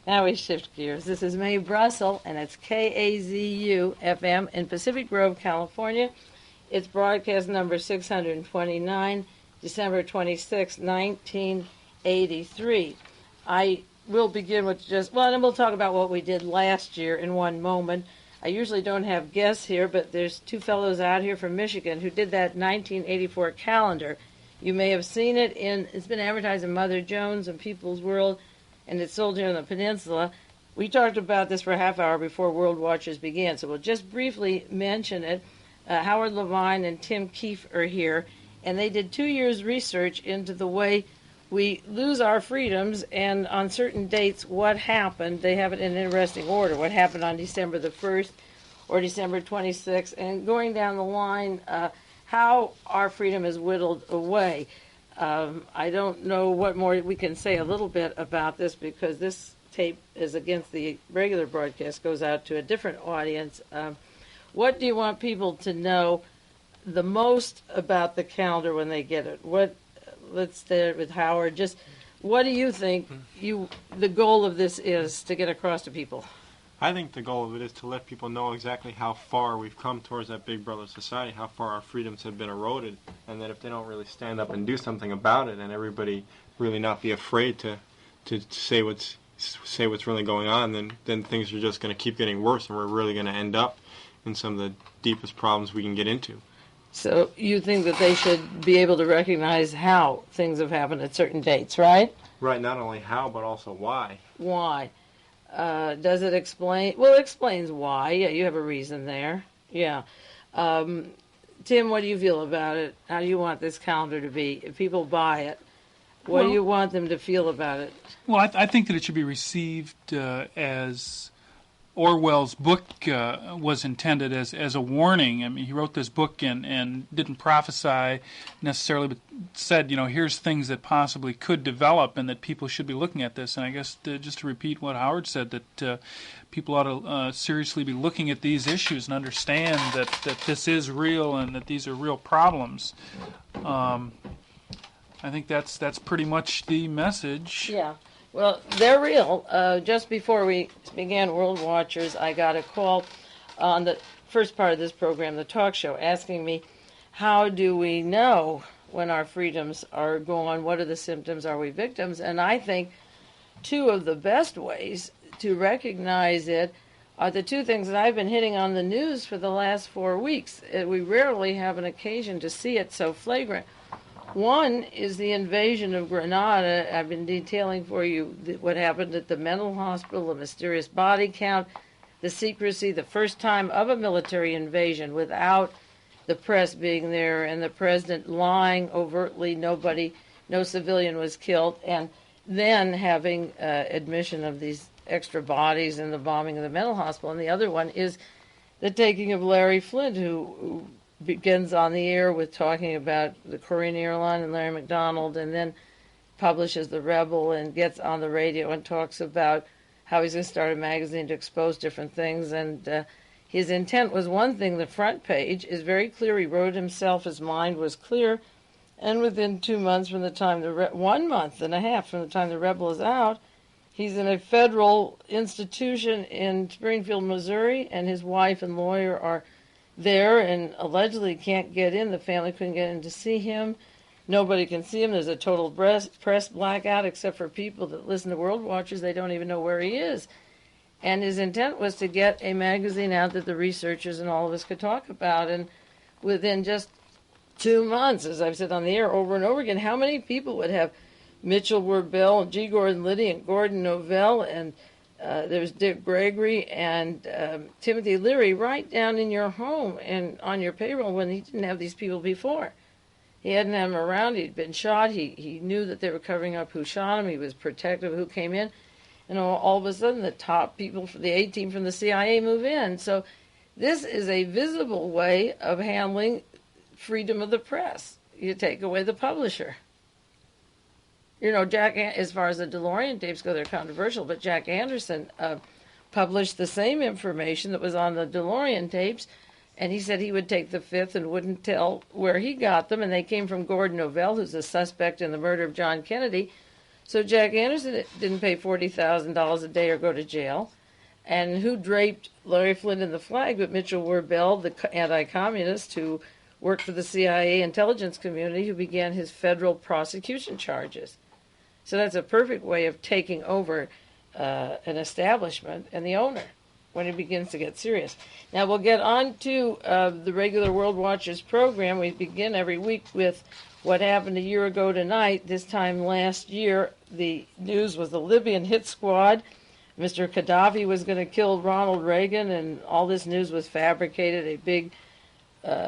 Now we shift gears. This is Mae Brussell, and it's KAZU FM in Pacific Grove, California. It's broadcast number 629, December 26, 1983. I will begin with and we'll talk about what we did last year in one moment. I usually don't have guests here, but there's two fellows out here from Michigan who did that 1984 calendar. You may have seen it it's been advertised in Mother Jones and People's World, and it's sold here on the peninsula. We talked about this for a half hour before World Watchers began, so we'll just briefly mention it. Howard Levine and Tim Keefe are here, and they did 2 years' research into the way we lose our freedoms, and on certain dates, what happened. They have it in interesting order. What happened on December the 1st or December 26th, and going down the line, how our freedom is whittled away. I don't know what more we can say a little bit about this, because this tape is against the regular broadcast, goes out to a different audience. What do you want people to know the most about the calendar when they get it? Let's start with Howard. Just what do you think the goal of this is to get across to people? I think the goal of it is to let people know exactly how far we've come towards that Big Brother society, how far our freedoms have been eroded, and that if they don't really stand up and do something about it, and everybody really not be afraid to say what's really going on, then things are just going to keep getting worse, and we're really going to end up in some of the deepest problems we can get into. So you think that they should be able to recognize how things have happened at certain dates, right? Right, not only how, but also why. Why? Does it explain? Well, it explains why. Yeah, you have a reason there. Yeah. Tim, what do you feel about it? How do you want this calendar to be? If people buy it, what do you want them to feel about it? Well, I think that it should be received as Orwell's book was intended as a warning. I mean, he wrote this book and didn't prophesy necessarily, but said, here's things that possibly could develop and that people should be looking at this. And I guess just to repeat what Howard said, that people ought to seriously be looking at these issues and understand that this is real and that these are real problems. I think that's pretty much the message. Yeah. Well, they're real. Just before we began World Watchers, I got a call on the first part of this program, the talk show, asking me, how do we know when our freedoms are gone? What are the symptoms? Are we victims? And I think two of the best ways to recognize it are the two things that I've been hitting on the news for the last 4 weeks. We rarely have an occasion to see it so flagrant. One is the invasion of Grenada. I've been detailing for you what happened at the mental hospital, the mysterious body count, the secrecy, the first time of a military invasion without the press being there and the president lying overtly, no civilian was killed, and then having admission of these extra bodies and the bombing of the mental hospital. And the other one is the taking of Larry Flynt, who begins on the air with talking about the Korean airline and Larry McDonald, and then publishes the WerBell and gets on the radio and talks about how he's going to start a magazine to expose different things. And his intent was one thing. The front page is very clear. He wrote it himself. His mind was clear. And within 2 months from the time 1 month and a half from the time the WerBell is out, he's in a federal institution in Springfield, Missouri, and his wife and lawyer are there and allegedly can't get in. The family couldn't get in to see him. Nobody can see him. There's a total press blackout except for people that listen to World Watchers. They don't even know where he is. And his intent was to get a magazine out that the researchers and all of us could talk about. And within just 2 months, as I've said on the air over and over again, how many people would have Mitchell WerBell, G. Gordon Liddy, and Gordon Novell, and there's Dick Gregory and Timothy Leary right down in your home and on your payroll when he didn't have these people before. He hadn't had them around. He'd been shot. He knew that they were covering up who shot him. He was protective of who came in. And all of a sudden, the top people for the A-team from the CIA move in. So this is a visible way of handling freedom of the press. You take away the publisher. Jack, as far as the DeLorean tapes go, they're controversial, but Jack Anderson published the same information that was on the DeLorean tapes, and he said he would take the fifth and wouldn't tell where he got them, and they came from Gordon Novell, who's a suspect in the murder of John Kennedy. So Jack Anderson didn't pay $40,000 a day or go to jail. And who draped Larry Flynt in the flag but Mitchell WerBell, the anti-communist who worked for the CIA intelligence community, who began his federal prosecution charges. So that's a perfect way of taking over an establishment and the owner when it begins to get serious. Now we'll get on to the regular World Watchers program. We begin every week with what happened a year ago tonight. This time last year, the news was the Libyan hit squad. Mr. Gaddafi was going to kill Ronald Reagan, and all this news was fabricated, a big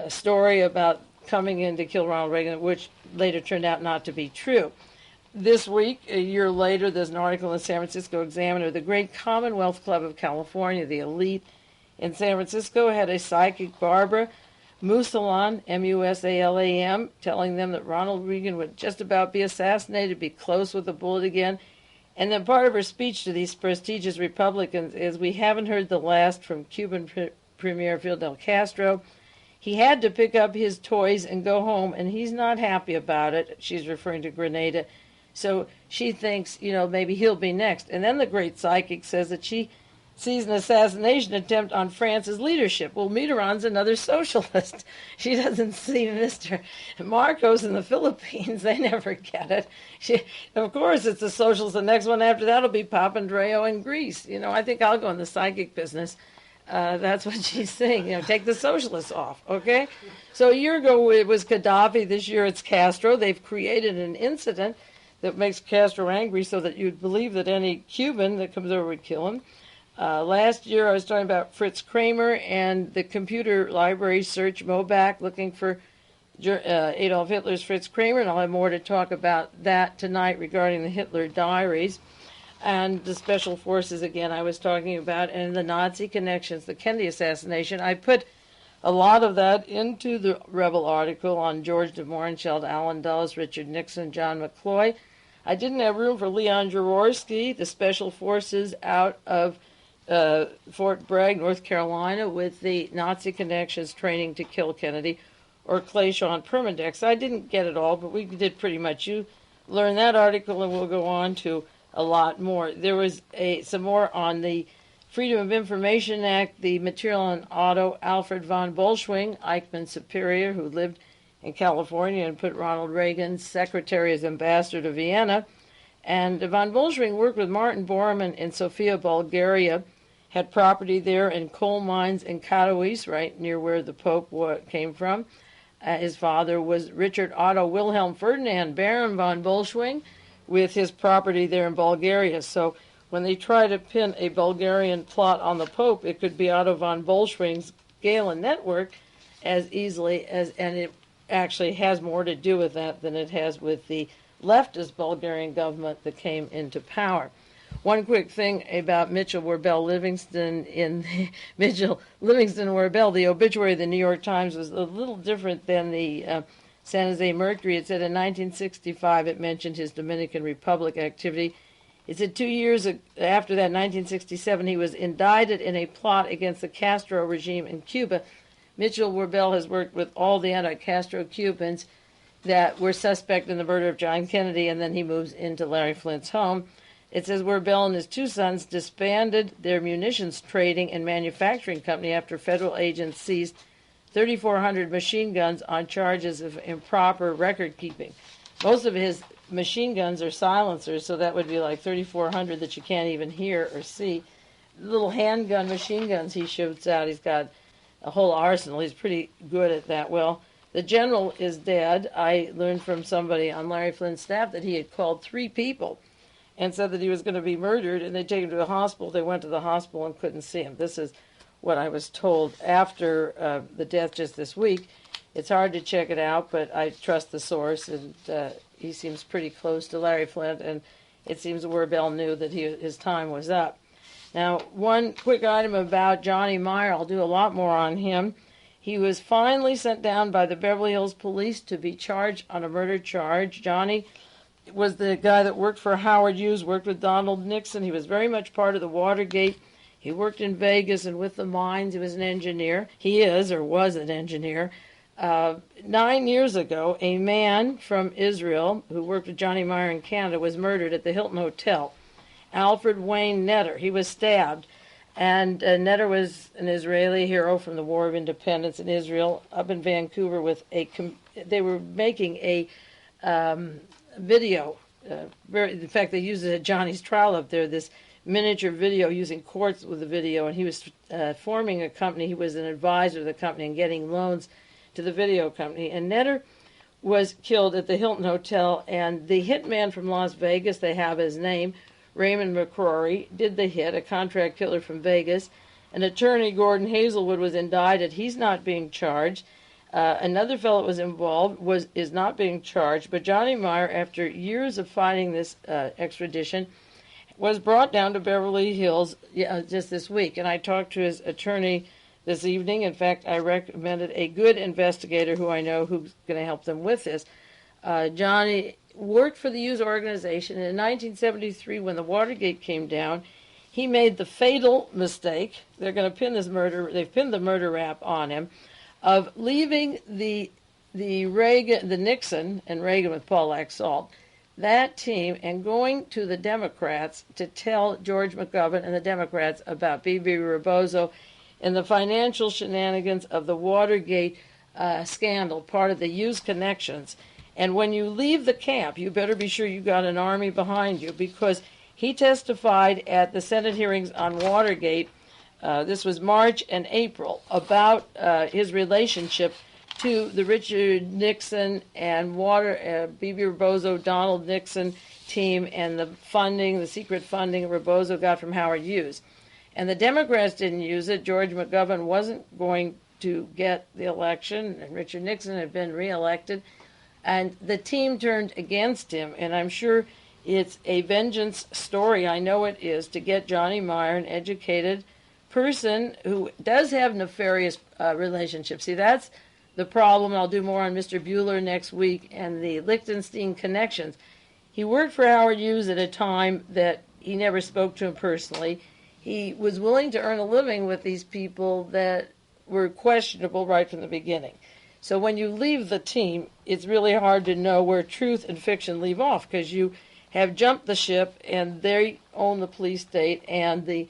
story about coming in to kill Ronald Reagan, which later turned out not to be true. This week, a year later, there's an article in the San Francisco Examiner. The great Commonwealth Club of California, the elite in San Francisco, had a psychic, Barbara Musalam, Musalam, telling them that Ronald Reagan would just about be assassinated, be close with a bullet again. And then part of her speech to these prestigious Republicans is, we haven't heard the last from Cuban Premier Fidel Castro. He had to pick up his toys and go home, and he's not happy about it. She's referring to Grenada. So she thinks, maybe he'll be next. And then the great psychic says that she sees an assassination attempt on France's leadership. Well, Mitterrand's another socialist. She doesn't see Mr. Marcos in the Philippines. They never get it. Of course, it's the socialist. The next one after that will be Papandreou in Greece. I think I'll go in the psychic business. That's what she's saying. Take the socialists off, okay? So a year ago it was Gaddafi. This year it's Castro. They've created an incident that makes Castro angry so that you'd believe that any Cuban that comes over would kill him. Last year I was talking about Fritz Kraemer and the computer library search MOBAC looking for Adolf Hitler's Fritz Kraemer, and I'll have more to talk about that tonight regarding the Hitler diaries. And the special forces, again, I was talking about, and the Nazi connections, the Kennedy assassination. I put a lot of that into the Rebel article on George de Mohrenschildt, Allen Dulles, Richard Nixon, John McCloy. I didn't have room for Leon Jaworski, the special forces out of Fort Bragg, North Carolina, with the Nazi connections training to kill Kennedy, or Clay Sean Permindex. I didn't get it all, but we did pretty much. You learn that article, and we'll go on to a lot more. There was some more on the Freedom of Information Act, the material on auto, Alfred von Bolschwing, Eichmann's superior, who lived in California and put Ronald Reagan's secretary as ambassador to Vienna. And von Bolschwing worked with Martin Bormann in Sofia, Bulgaria, had property there in coal mines in Katowice, right near where the Pope came from. His father was Richard Otto Wilhelm Ferdinand Baron von Bolschwing, with his property there in Bulgaria. So when they try to pin a Bulgarian plot on the Pope, it could be Otto von Bolschwing's Galen network as easily as, and it actually has more to do with that than it has with the leftist Bulgarian government that came into power. One quick thing about Mitchell WerBell Livingston WerBell, the obituary of the New York Times was a little different than the San Jose Mercury. It said in 1965 it mentioned his Dominican Republic activity. It said 2 years after that, 1967, he was indicted in a plot against the Castro regime in Cuba. Mitchell WerBell has worked with all the anti-Castro Cubans that were suspect in the murder of John Kennedy, and then he moves into Larry Flynt's home. It says WerBell and his two sons disbanded their munitions trading and manufacturing company after federal agents seized 3,400 machine guns on charges of improper record keeping. Most of his machine guns are silencers, so that would be like 3,400 that you can't even hear or see. Little handgun machine guns he shoots out. He's got a whole arsenal. He's pretty good at that. Well, the general is dead. I learned from somebody on Larry Flynt's staff that he had called 3 people and said that he was going to be murdered, and they take him to the hospital. They went to the hospital and couldn't see him. This is what I was told after the death just this week. It's hard to check it out, but I trust the source, and he seems pretty close to Larry Flynt, and it seems WerBell knew that his time was up. Now, one quick item about Johnny Meier. I'll do a lot more on him. He was finally sent down by the Beverly Hills Police to be charged on a murder charge. Johnny was the guy that worked for Howard Hughes, worked with Donald Nixon. He was very much part of the Watergate. He worked in Vegas and with the mines. He was an engineer. He is, or was, an engineer. 9 years ago, a man from Israel who worked with Johnny Meier in Canada was murdered at the Hilton Hotel. Alfred Wayne Netter. He was stabbed. And Netter was an Israeli hero from the War of Independence in Israel, up in Vancouver with they were making a video. In fact, they used it at Johnny's trial up there, this miniature video using quartz with the video, and he was forming a company. He was an advisor to the company and getting loans to the video company. And Netter was killed at the Hilton Hotel, and the hitman from Las Vegas, they have his name, Raymond McCrory, did the hit, a contract killer from Vegas. An attorney, Gordon Hazelwood, was indicted. He's not being charged. Another fellow that was involved is not being charged. But Johnny Meier, after years of fighting this extradition, was brought down to Beverly Hills just this week. And I talked to his attorney this evening. In fact, I recommended a good investigator who I know who's going to help them with this. Johnny worked for the Hughes organization. And in 1973, when the Watergate came down, he made the fatal mistake. They're going to pin this murder. They've pinned the murder rap on him of leaving the Nixon and Reagan with Paul Laxalt, that team, and going to the Democrats to tell George McGovern and the Democrats about B.B. Rebozo and the financial shenanigans of the Watergate scandal, part of the Hughes connections. And when you leave the camp, you better be sure you got an army behind you, because he testified at the Senate hearings on Watergate, this was March and April, about his relationship to the Richard Nixon and B.B. Rebozo, Donald Nixon team, and the funding, the secret funding Rebozo got from Howard Hughes. And the Democrats didn't use it. George McGovern wasn't going to get the election, and Richard Nixon had been reelected. And the team turned against him, and I'm sure it's a vengeance story. I know it is, to get Johnny Meier, an educated person who does have nefarious relationships. See, that's the problem. I'll do more on Mr. Bueller next week and the Liechtenstein connections. He worked for Howard Hughes at a time that he never spoke to him personally. He was willing to earn a living with these people that were questionable right from the beginning. So when you leave the team, it's really hard to know where truth and fiction leave off, because you have jumped the ship and they own the police state and the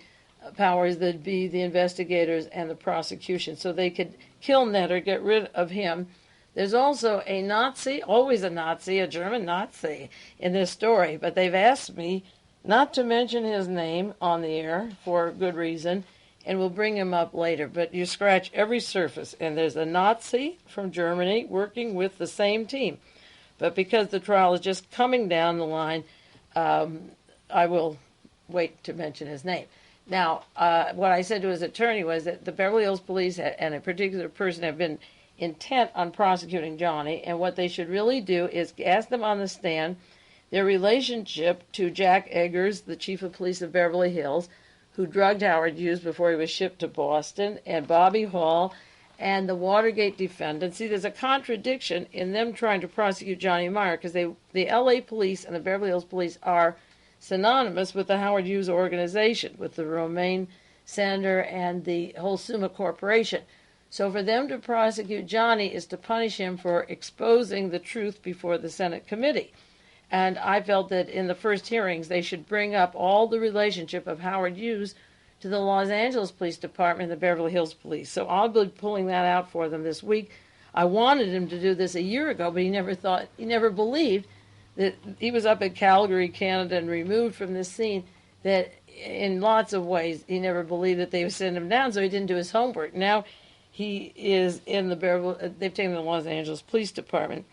powers that be, the investigators and the prosecution. So they could kill Netter, get rid of him. There's also a Nazi, always a Nazi, a German Nazi in this story, but they've asked me not to mention his name on the air for good reason, and we'll bring him up later. But you scratch every surface, and there's a Nazi from Germany working with the same team. But because the trial is just coming down the line, I will wait to mention his name. Now, what I said to his attorney was that the Beverly Hills Police and a particular person have been intent on prosecuting Johnny, and what they should really do is ask them on the stand their relationship to Jack Eggers, the chief of police of Beverly Hills, who drugged Howard Hughes before he was shipped to Boston, and Bobby Hall, and the Watergate defendants. See, there's a contradiction in them trying to prosecute Johnny Meier, because the L.A. police and the Beverly Hills police are synonymous with the Howard Hughes organization, with the Romaine Center and the whole Summa Corporation. So for them to prosecute Johnny is to punish him for exposing the truth before the Senate committee. And I felt that in the first hearings they should bring up all the relationship of Howard Hughes to the Los Angeles Police Department and the Beverly Hills Police. So I'll be pulling that out for them this week. I wanted him to do this a year ago, but he never believed that he was up at Calgary, Canada, and removed from this scene, that in lots of ways he never believed that they would send him down, so he didn't do his homework. Now he is in the they've taken the Los Angeles Police Department.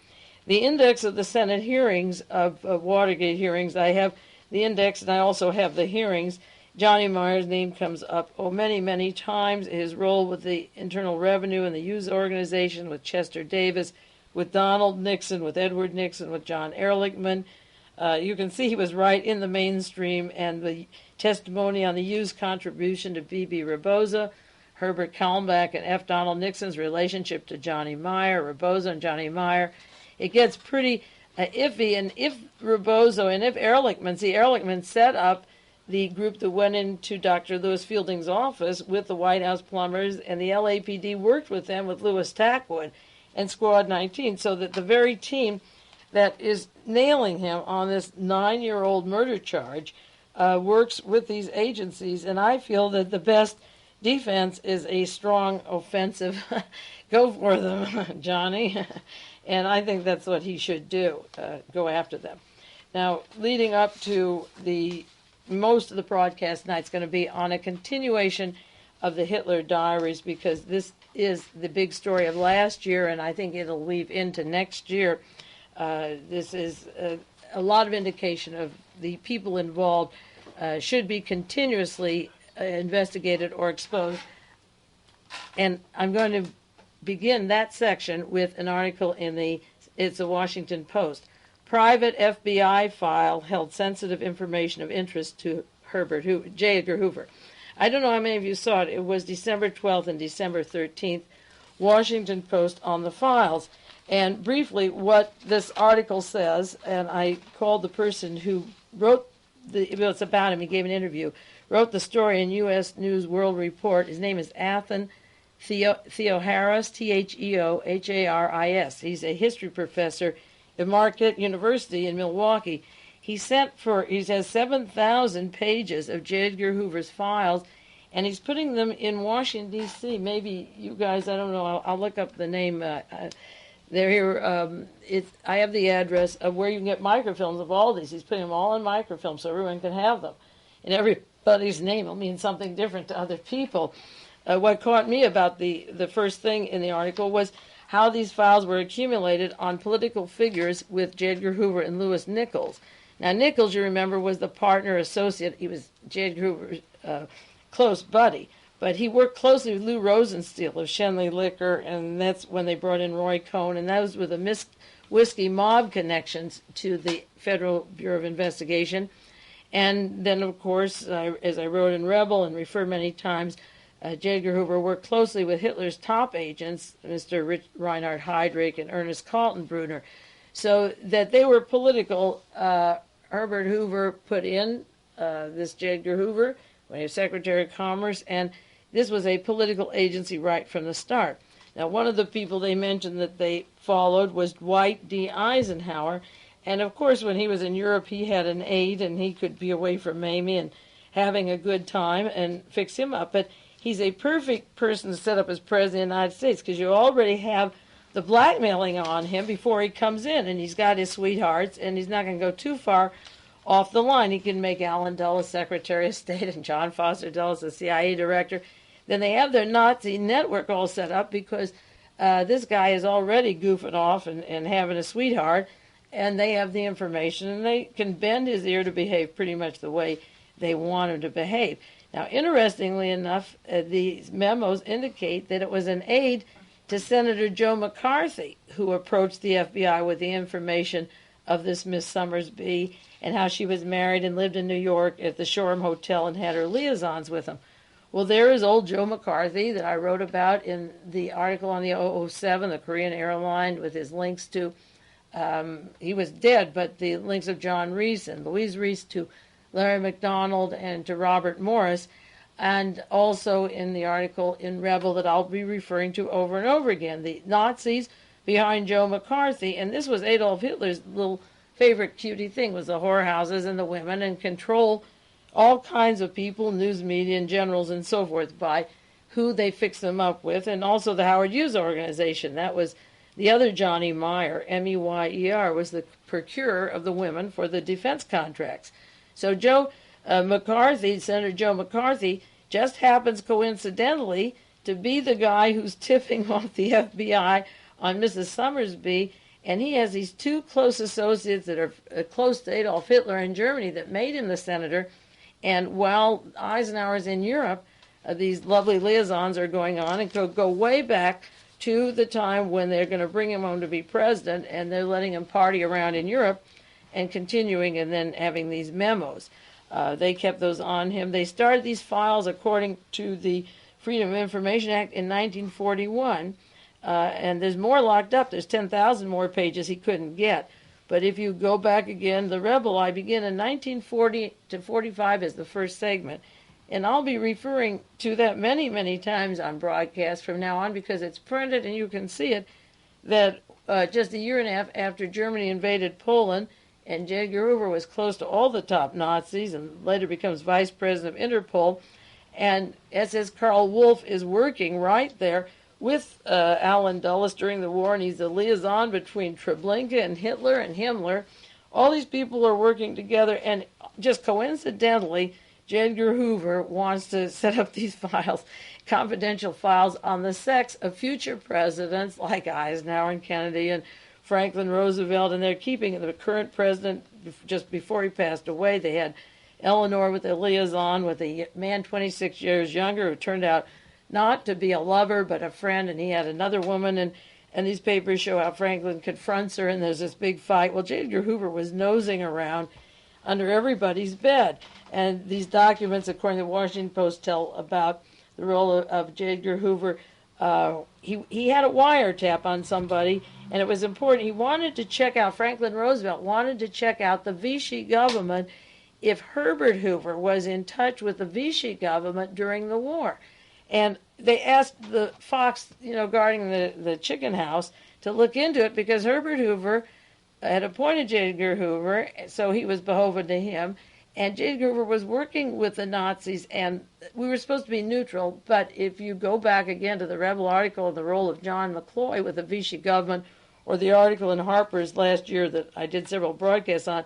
The index of the Senate hearings, of Watergate hearings, I have the index and I also have the hearings. Johnny Meier's name comes up many, many times. His role with the Internal Revenue and the Hughes organization, with Chester Davis, with Donald Nixon, with Edward Nixon, with John Ehrlichman. You can see he was right in the mainstream, and the testimony on the Hughes contribution to B.B. Rebozo, Herbert Kalmbach, and F. Donald Nixon's relationship to Johnny Meier, Rebozo and Johnny Meier. It gets pretty iffy, and if Rebozo and if Ehrlichman set up the group that went into Dr. Louis Fielding's office with the White House plumbers, and the LAPD worked with them with Louis Tackwood. and Squad 19, so that the very team that is nailing him on this 9-year-old murder charge works with these agencies. And I feel that the best defense is a strong offensive. Go for them, Johnny. And I think that's what he should do, go after them. Now, leading up to most of the broadcast tonight's going to be on a continuation of the Hitler Diaries, because this is the big story of last year, and I think it'll weave into next year. This is a lot of indication of the people involved should be continuously investigated or exposed. And I'm going to begin that section with an article it's the Washington Post. Private FBI file held sensitive information of interest to J. Edgar Hoover. I don't know how many of you saw it. It was December 12th and December 13th, Washington Post on the files. And briefly, what this article says, and I called the person who wrote it's about him, he gave an interview, wrote the story in U.S. News World Report. His name is Athan Theoharis, Theoharis. He's a history professor at Marquette University in Milwaukee. He has 7,000 pages of J. Edgar Hoover's files, and he's putting them in Washington, D.C. Maybe you guys, I don't know, I'll look up the name. They're here. I have the address of where you can get microfilms of all these. He's putting them all in microfilm so everyone can have them. And everybody's name will mean something different to other people. What caught me about the first thing in the article was how these files were accumulated on political figures with J. Edgar Hoover and Lewis Nichols. Now, Nichols, you remember, was the partner associate. He was J. Edgar Hoover's close buddy. But he worked closely with Lou Rosensteel of Schenley Liquor, and that's when they brought in Roy Cohn, and that was with the whiskey mob connections to the Federal Bureau of Investigation. And then, of course, as I wrote in Rebel and refer many times, J. Edgar Hoover worked closely with Hitler's top agents, Mr. Reinhard Heydrich and Ernest Kaltenbrunner, so that they were political. Herbert Hoover put in this J. Edgar Hoover when he was Secretary of Commerce, and this was a political agency right from the start. Now, one of the people they mentioned that they followed was Dwight D. Eisenhower, and of course when he was in Europe he had an aide and he could be away from Mamie and having a good time and fix him up. But he's a perfect person to set up as President of the United States, because you already have the blackmailing on him before he comes in, and he's got his sweethearts, and he's not going to go too far off the line. He can make Allen Dulles Secretary of State and John Foster Dulles the CIA director. Then they have their Nazi network all set up because this guy is already goofing off and having a sweetheart, and they have the information, and they can bend his ear to behave pretty much the way they want him to behave. Now, interestingly enough, these memos indicate that it was an aide to Senator Joe McCarthy who approached the FBI with the information of this Miss Summersby and how she was married and lived in New York at the Shoreham Hotel and had her liaisons with him. Well, there is old Joe McCarthy that I wrote about in the article on the 007, the Korean airline, with his links to, he was dead, but the links of John Reese and Louise Reese to Larry McDonald and to Robert Morris, and also in the article in Rebel that I'll be referring to over and over again, the Nazis behind Joe McCarthy. And this was Adolf Hitler's little favorite cutie thing, was the whorehouses and the women, and control all kinds of people, news media and generals and so forth, by who they fix them up with. And also the Howard Hughes organization, that was the other Johnny Meier, M-E-Y-E-R, was the procurer of the women for the defense contracts. So Joe McCarthy, Senator Joe McCarthy, just happens coincidentally to be the guy who's tipping off the FBI on Mrs. Summersby, and he has these two close associates that are close to Adolf Hitler in Germany that made him the senator. And while Eisenhower's in Europe, these lovely liaisons are going on and go way back to the time when they're going to bring him home to be president, and they're letting him party around in Europe and continuing and then having these memos. They kept those on him. They started these files according to the Freedom of Information Act in 1941, and there's more locked up. There's 10,000 more pages he couldn't get. But if you go back again, the Rebel, I begin in 1940 to 45 as the first segment, and I'll be referring to that many, many times on broadcast from now on because it's printed and you can see it. that just a year and a half after Germany invaded Poland, and J. Edgar Hoover was close to all the top Nazis and later becomes vice president of Interpol, and SS Karl Wolff is working right there with Alan Dulles during the war, and he's the liaison between Treblinka and Hitler and Himmler. All these people are working together, and just coincidentally, J. Edgar Hoover wants to set up these files, confidential files, on the sex of future presidents like Eisenhower and Kennedy and Franklin Roosevelt, and they're keeping the current president just before he passed away. They had Eleanor with a liaison with a man 26 years younger who turned out not to be a lover but a friend, and he had another woman, and these papers show how Franklin confronts her, and there's this big fight. Well, J. Edgar Hoover was nosing around under everybody's bed, and these documents, according to the Washington Post, tell about the role of J. Edgar Hoover. He had a wiretap on somebody, and it was important. He wanted to check out, Franklin Roosevelt wanted to check out the Vichy government if Herbert Hoover was in touch with the Vichy government during the war. And they asked the fox, guarding the chicken house, to look into it because Herbert Hoover had appointed J. Edgar Hoover, so he was beholden to him. And J. Edgar Hoover was working with the Nazis, and we were supposed to be neutral. But if you go back again to the Rebel article on the role of John McCloy with the Vichy government, or the article in Harper's last year that I did several broadcasts on,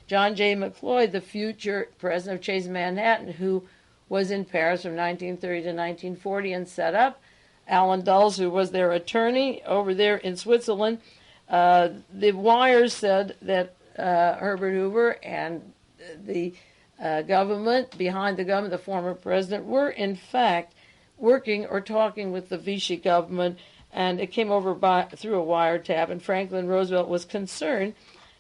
John J. McCloy, the future president of Chase Manhattan, who was in Paris from 1930 to 1940 and set up Alan Dulles, who was their attorney over there in Switzerland. The wires said that Herbert Hoover and the government, behind the government, the former president, were in fact working or talking with the Vichy government, and it came over through a wiretap, and Franklin Roosevelt was concerned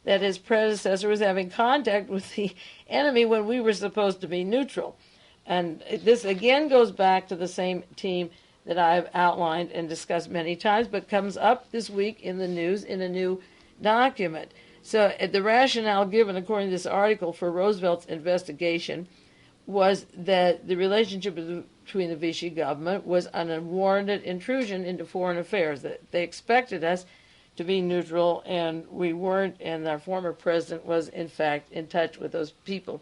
that his predecessor was having contact with the enemy when we were supposed to be neutral. And this again goes back to the same team that I've outlined and discussed many times, but comes up this week in the news in a new document. So the rationale given, according to this article, for Roosevelt's investigation was that the relationship between the Vichy government was an unwarranted intrusion into foreign affairs, that they expected us to be neutral, and we weren't, and our former president was, in fact, in touch with those people.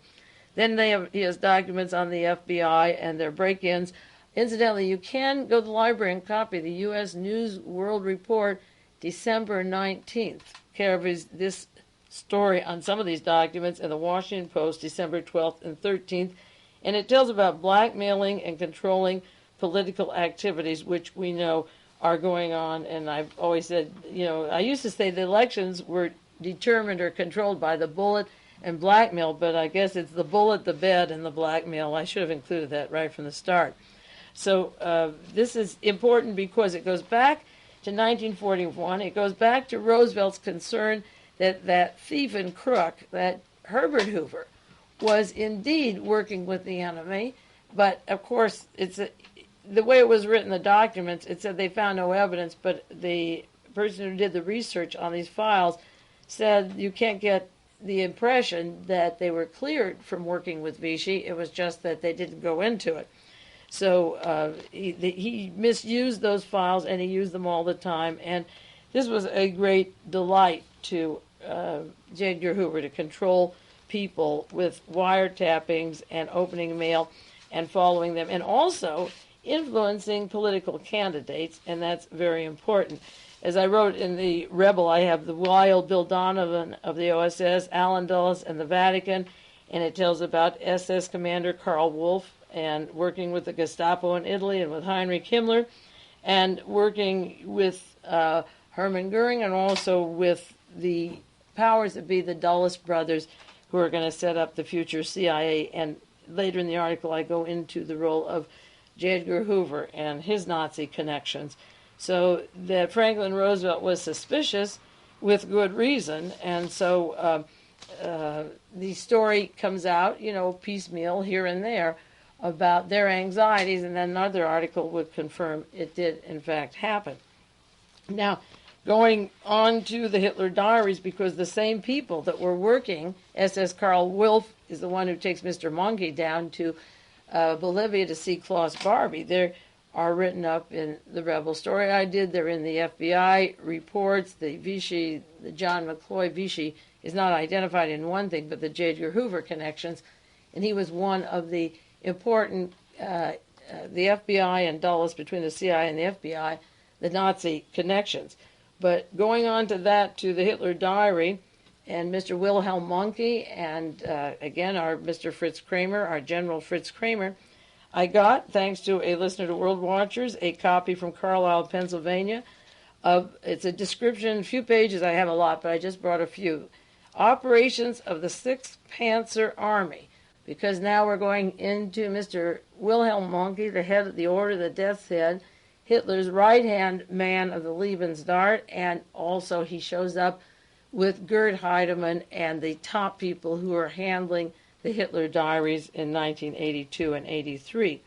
Then he has documents on the FBI and their break-ins. Incidentally, you can go to the library and copy the U.S. News World Report, December 19th. Carries this story on some of these documents in the Washington Post, December 12th and 13th, and it tells about blackmailing and controlling political activities, which we know are going on. And I've always said, I used to say the elections were determined or controlled by the bullet and blackmail, but I guess it's the bullet, the bed, and the blackmail. I should have included that right from the start. So this is important because it goes back to 1941. It goes back to Roosevelt's concern that thief and crook, that Herbert Hoover, was indeed working with the enemy. But, of course, the way it was written in the documents, it said they found no evidence, but the person who did the research on these files said you can't get the impression that they were cleared from working with Vichy. It was just that they didn't go into it. So he misused those files, and he used them all the time. And this was a great delight to J. Edgar Hoover to control people with wiretappings and opening mail and following them, and also influencing political candidates, and that's very important. As I wrote in the Rebel, I have the wild Bill Donovan of the OSS, Alan Dulles, and the Vatican, and it tells about SS Commander Karl Wolff and working with the Gestapo in Italy and with Heinrich Himmler, and working with Hermann Goering, and also with the powers that be, the Dulles brothers, who are going to set up the future CIA. And later in the article, I go into the role of J. Edgar Hoover and his Nazi connections. So that Franklin Roosevelt was suspicious with good reason, and so the story comes out, piecemeal here and there about their anxieties, and then another article would confirm it did in fact happen. Now, going on to the Hitler diaries, because the same people that were working, SS Karl Wolff is the one who takes Mr. Monkey down to Bolivia to see Klaus Barbie. There are written up in the Rebel story I did. They're in the FBI reports. The Vichy, the John McCloy Vichy, is not identified in one thing, but the J. Edgar Hoover connections. And he was one of the important, the FBI and Dulles between the CIA and the FBI, the Nazi connections. But going on to that, to the Hitler Diary, and Mr. Wilhelm Monkey, and again, our Mr. Fritz Kraemer, our General Fritz Kraemer, I got, thanks to a listener to World Watchers, a copy from Carlisle, Pennsylvania. It's a description, a few pages. I have a lot, but I just brought a few. Operations of the 6th Panzer Army, because now we're going into Mr. Wilhelm Monkey, the head of the Order, the Death's Head, Hitler's right-hand man of the Lebensdart, and also he shows up with Gerd Heidemann and the top people who are handling the Hitler diaries in 1982 and 83.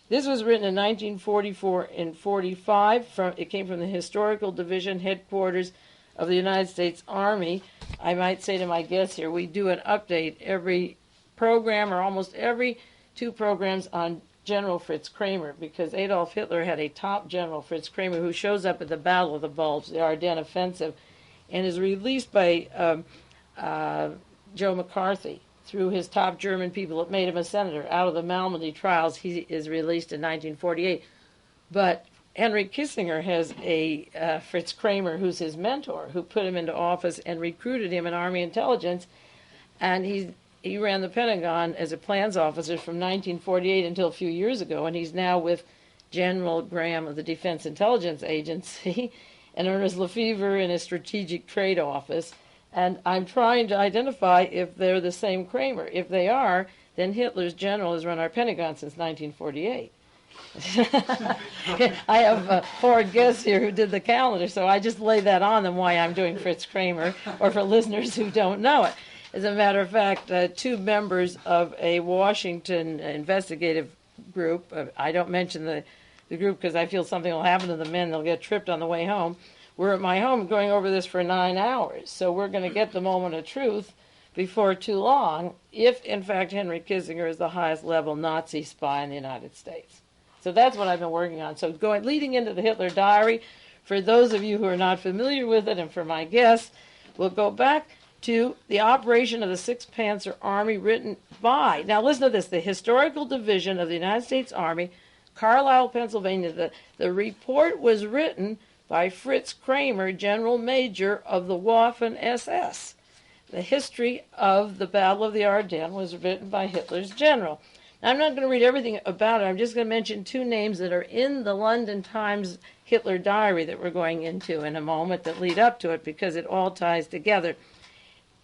This was written in 1944 and 45. It came from the Historical Division headquarters of the United States Army. I might say to my guests here, we do an update every program, or almost every 2 programs, on General Fritz Kraemer, because Adolf Hitler had a top General, Fritz Kraemer, who shows up at the Battle of the Bulge, the Ardennes Offensive, and is released by Joe McCarthy through his top German people that made him a senator. Out of the Malmedy trials, he is released in 1948. But Henry Kissinger has a Fritz Kraemer, who's his mentor, who put him into office and recruited him in Army intelligence, and he ran the Pentagon as a plans officer from 1948 until a few years ago, and he's now with General Graham of the Defense Intelligence Agency and Ernest Lefevre in his Strategic Trade Office. And I'm trying to identify if they're the same Kraemer. If they are, then Hitler's general has run our Pentagon since 1948. I have 4 guests here who did the calendar, so I just lay that on them why I'm doing Fritz Kraemer, or for listeners who don't know it. As a matter of fact, 2 members of a Washington investigative group, I don't mention the group because I feel something will happen to the men, they'll get tripped on the way home. We're at my home going over this for 9 hours, so we're going to get the moment of truth before too long, if in fact Henry Kissinger is the highest level Nazi spy in the United States. So that's what I've been working on. So leading into the Hitler Diary, for those of you who are not familiar with it, and for my guests, we'll go back to the operation of the 6th Panzer Army, written by, now listen to this, the Historical Division of the United States Army, Carlisle, Pennsylvania. The report was written by Fritz Kraemer, General Major of the Waffen SS. The history of the Battle of the Ardennes was written by Hitler's general. Now, I'm not going to read everything about it. I'm just going to mention 2 names that are in the London Times Hitler Diary that we're going into in a moment that lead up to it, because it all ties together.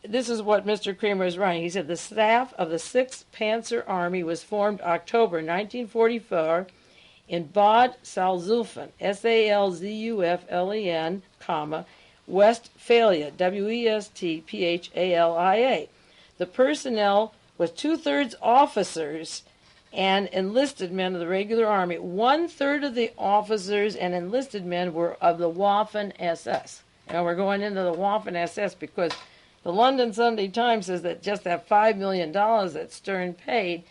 This is what Mr. Kraemer is writing. He said, the staff of the 6th Panzer Army was formed October 1944 in Bad Salzuflen, Salzuflen, Westphalia, Westphalia. The personnel was 2/3 officers and enlisted men of the regular army. 1/3 of the officers and enlisted men were of the Waffen SS. And we're going into the Waffen SS because the London Sunday Times says that just that $5 million that Stern paid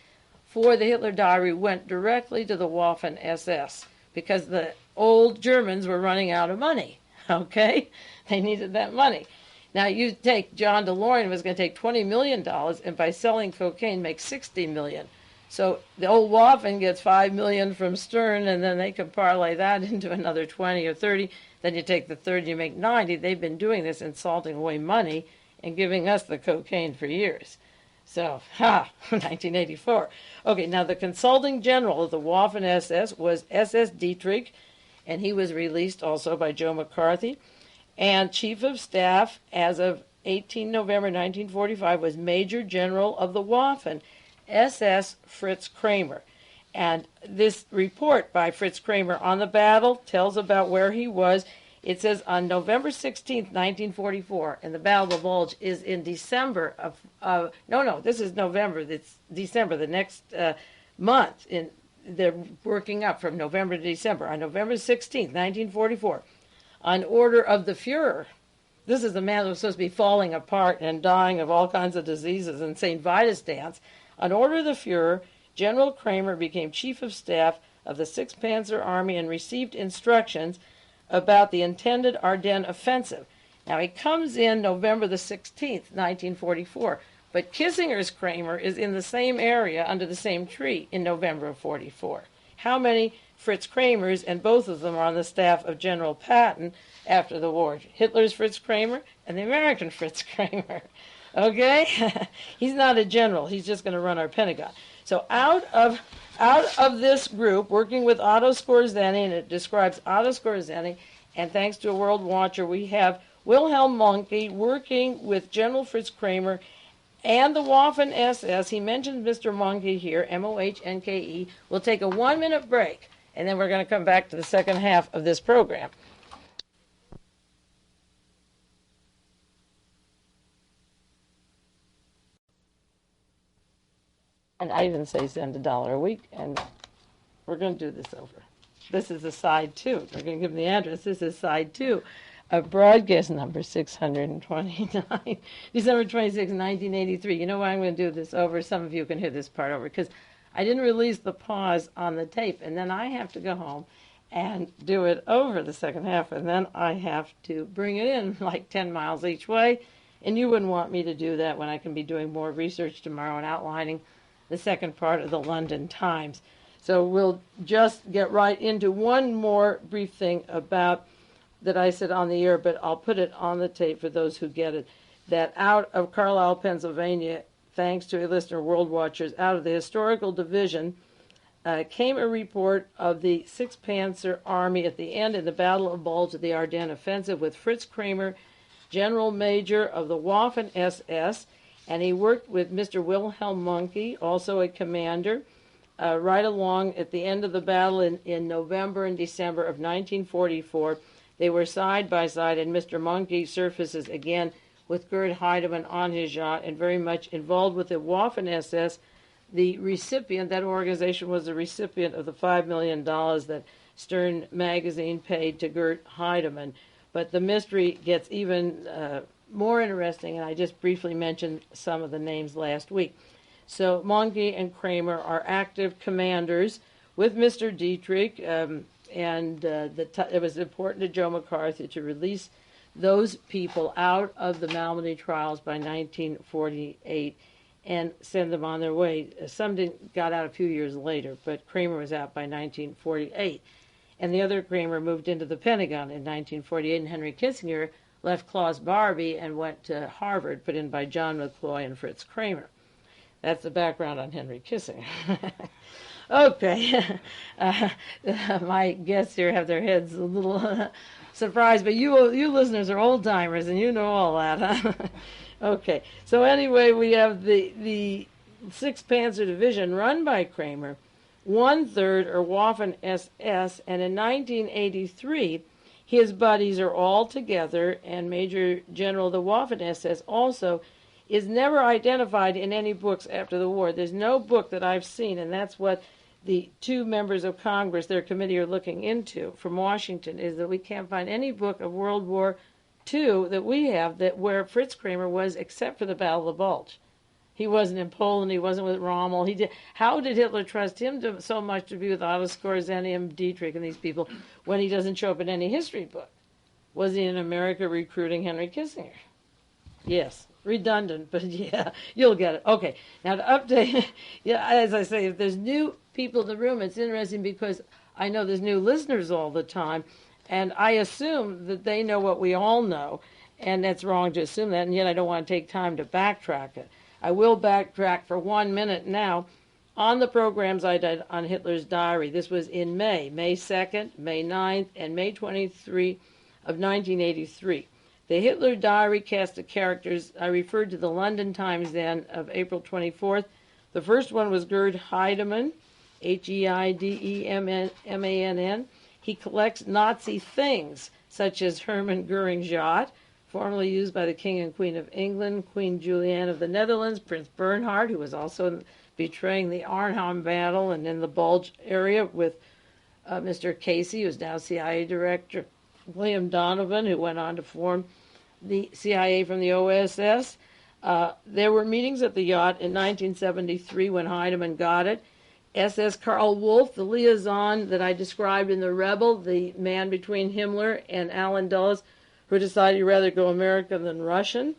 for the Hitler Diary went directly to the Waffen SS because the old Germans were running out of money, okay? They needed that money. Now, you take John DeLorean was going to take $20 million and by selling cocaine make $60 million. So the old Waffen gets $5 million from Stern, and then they can parlay that into another 20 or 30. Then you take the third, you make 90. They've been doing this and salting away money and giving us the cocaine for years. So, 1984. Okay, now the consulting general of the Waffen SS was SS Dietrich, and he was released also by Joe McCarthy. And chief of staff as of 18 November 1945 was Major General of the Waffen, SS Fritz Kraemer. And this report by Fritz Kraemer on the battle tells about where he was. It says on November 16th, 1944, and the Battle of the Bulge is in December of, this is November, it's December, the next month. They're working up from November to December. On November 16th, 1944, on order of the Fuhrer, this is the man who was supposed to be falling apart and dying of all kinds of diseases in St. Vitus dance. On order of the Fuhrer, General Kraemer became Chief of Staff of the 6th Panzer Army and received instructions about the intended Ardennes offensive. Now, he comes in November the 16th, 1944, but Kissinger's Kraemer is in the same area under the same tree in November of 44. How many Fritz Kraemers, and both of them are on the staff of General Patton after the war? Hitler's Fritz Kraemer and the American Fritz Kraemer. Okay? He's not a general. He's just going to run our Pentagon. So out of this group, working with Otto Skorzeny, and it describes Otto Skorzeny, and thanks to a World Watcher, we have Wilhelm Mohnke working with General Fritz Kraemer and the Waffen SS. He mentions Mr. Mohnke here, M-O-H-N-K-E. We'll take a 1-minute break, and then we're going to come back to the second half of this program. And I even say send $1 a week, and we're going to do this over. This is the side 2. We're going to give them the address. This is side 2 of broadcast number 629, December 26, 1983. You know why I'm going to do this over? Some of you can hear this part over, because I didn't release the pause on the tape, and then I have to go home and do it over the second half, and then I have to bring it in like 10 miles each way, and you wouldn't want me to do that when I can be doing more research tomorrow and outlining the second part of the London Times. So we'll just get right into one more brief thing about that I said on the air, but I'll put it on the tape for those who get it, that out of Carlisle, Pennsylvania, thanks to a listener, World Watchers, out of the Historical Division, came a report of the 6th Panzer Army at the end in the Battle of Bulge of the Ardennes Offensive with Fritz Kraemer, General Major of the Waffen SS, and he worked with Mr. Wilhelm Mohnke, also a commander, right along at the end of the battle in November and December of 1944. They were side by side, and Mr. Mohnke surfaces again with Gerd Heidemann on his yacht and very much involved with the Waffen SS. The recipient, that organization was the recipient of the $5 million that Stern magazine paid to Gerd Heidemann. But the mystery gets even more interesting, and I just briefly mentioned some of the names last week. So Mohnke and Kraemer are active commanders with Mr. Dietrich, it was important to Joe McCarthy to release those people out of the Malmedy trials by 1948 and send them on their way. Some got out a few years later, but Kraemer was out by 1948. And the other Kraemer moved into the Pentagon in 1948, and Henry Kissinger left Klaus Barbie and went to Harvard, put in by John McCloy and Fritz Kraemer. That's the background on Henry Kissinger. Okay. My guests here have their heads a little surprised, but you listeners are old-timers, and you know all that, huh? Okay. So anyway, we have the 6th Panzer Division run by Kraemer, 1/3 are Waffen SS, and in 1983, his buddies are all together, and Major General of the Waffen SS also is never identified in any books after the war. There's no book that I've seen, and that's what the 2 members of Congress, their committee, are looking into from Washington, is that we can't find any book of World War II that we have that where Fritz Kraemer was, except for the Battle of the Bulge. He wasn't in Poland. He wasn't with Rommel. How did Hitler trust him so much to be with Otto Skorzeny and Dietrich and these people when he doesn't show up in any history book? Was he in America recruiting Henry Kissinger? Yes. Redundant, but yeah, you'll get it. Okay, now to update, yeah, as I say, if there's new people in the room, it's interesting because I know there's new listeners all the time, and I assume that they know what we all know, and that's wrong to assume that, and yet I don't want to take time to backtrack it. I will backtrack for 1 minute now on the programs I did on Hitler's diary. This was in May 2nd, May 9th, and May 23 of 1983. The Hitler diary cast of characters, I referred to the London Times then of April 24th. The first one was Gerd Heidemann, Heidemann. He collects Nazi things, such as Hermann Goering's yacht, formerly used by the King and Queen of England, Queen Juliana of the Netherlands, Prince Bernhard, who was also betraying the Arnhem battle and in the Bulge area with Mr. Casey, who's now CIA director, William Donovan, who went on to form the CIA from the OSS. There were meetings at the yacht in 1973 when Heidemann got it. SS Karl Wolff, the liaison that I described in The Rebel, the man between Himmler and Allen Dulles, who decided he'd rather go American than Russian,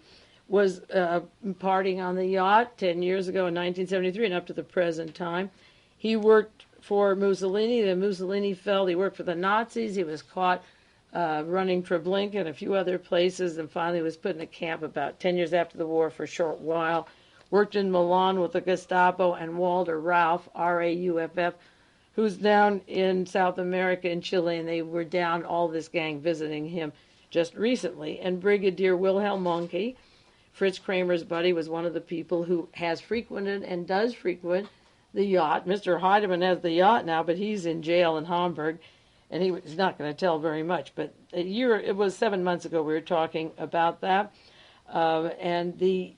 was partying on the yacht 10 years ago in 1973 and up to the present time. He worked for Mussolini. Then Mussolini fell. He worked for the Nazis. He was caught running Treblinka and a few other places, and finally was put in a camp about 10 years after the war for a short while. Worked in Milan with the Gestapo, and Walter Rauff, R-A-U-F-F, who's down in South America in Chile, and they were down, all this gang, visiting him just recently. And Brigadier Wilhelm Mohnke, Fritz Kraemer's buddy, was one of the people who has frequented and does frequent the yacht. Mr. Heidemann has the yacht now, but he's in jail in Hamburg, and he's not going to tell very much. But it was 7 months ago we were talking about that. And the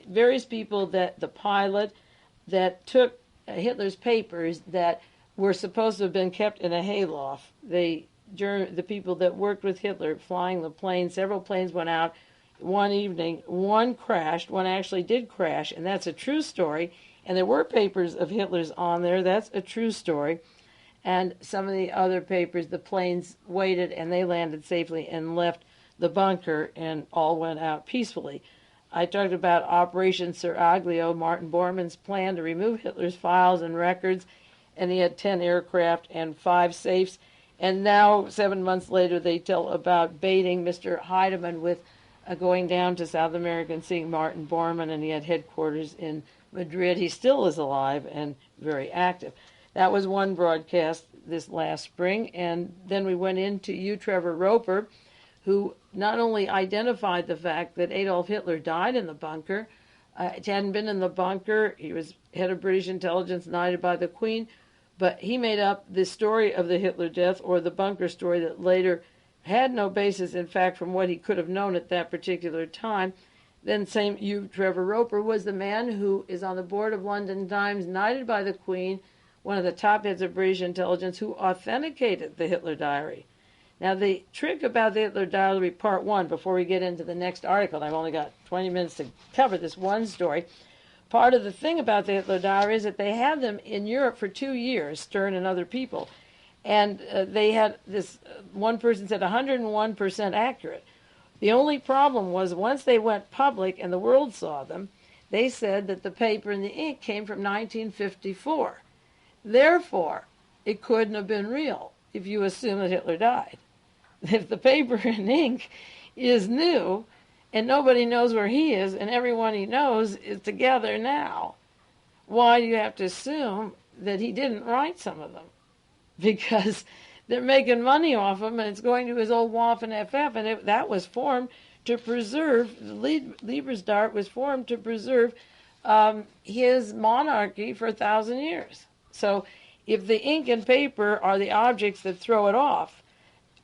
various people, that the pilot that took Hitler's papers that were supposed to have been kept in a hayloft. The people that worked with Hitler flying the plane, several planes went out one evening. One crashed. One actually did crash, and that's a true story. And there were papers of Hitler's on there. That's a true story. And some of the other papers, the planes waited, and they landed safely and left the bunker, and all went out peacefully. I talked about Operation Seraglio, Martin Bormann's plan to remove Hitler's files and records, and he had 10 aircraft and 5 safes. And now, 7 months later, they tell about baiting Mr. Heidemann with going down to South America and seeing Martin Bormann, and he had headquarters in Madrid. He still is alive and very active. That was one broadcast this last spring, and then we went into you, Trevor Roper, who not only identified the fact that Adolf Hitler died in the bunker, he hadn't been in the bunker, he was head of British intelligence, knighted by the Queen, but he made up the story of the Hitler death, or the bunker story, that later had no basis, in fact, from what he could have known at that particular time. Then Trevor Roper was the man who is on the board of London Times, knighted by the Queen, one of the top heads of British intelligence, who authenticated the Hitler diary. Now, the trick about the Hitler Diary, part 1, before we get into the next article, and I've only got 20 minutes to cover this one story. Part of the thing about the Hitler Diary is that they had them in Europe for 2 years, Stern and other people. And they had this, one person said 101% accurate. The only problem was once they went public and the world saw them, they said that the paper and the ink came from 1954. Therefore, it couldn't have been real if you assume that Hitler died. If the paper and ink is new and nobody knows where he is and everyone he knows is together now, why do you have to assume that he didn't write some of them? Because they're making money off him, and it's going to his old Waffen FF, and that was formed to preserve, Liebesdart was formed to preserve his monarchy for 1,000 years. So if the ink and paper are the objects that throw it off,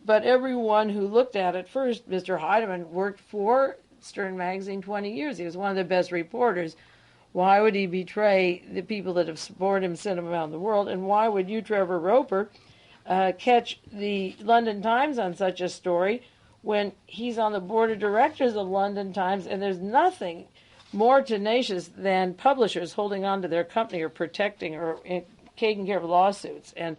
but everyone who looked at it first, Mr. Heidemann worked for Stern Magazine 20 years. He was one of the best reporters. Why would he betray the people that have supported him, sent him around the world? And why would you, Trevor Roper, catch the London Times on such a story when he's on the board of directors of London Times, and there's nothing more tenacious than publishers holding on to their company or protecting or taking care of lawsuits? And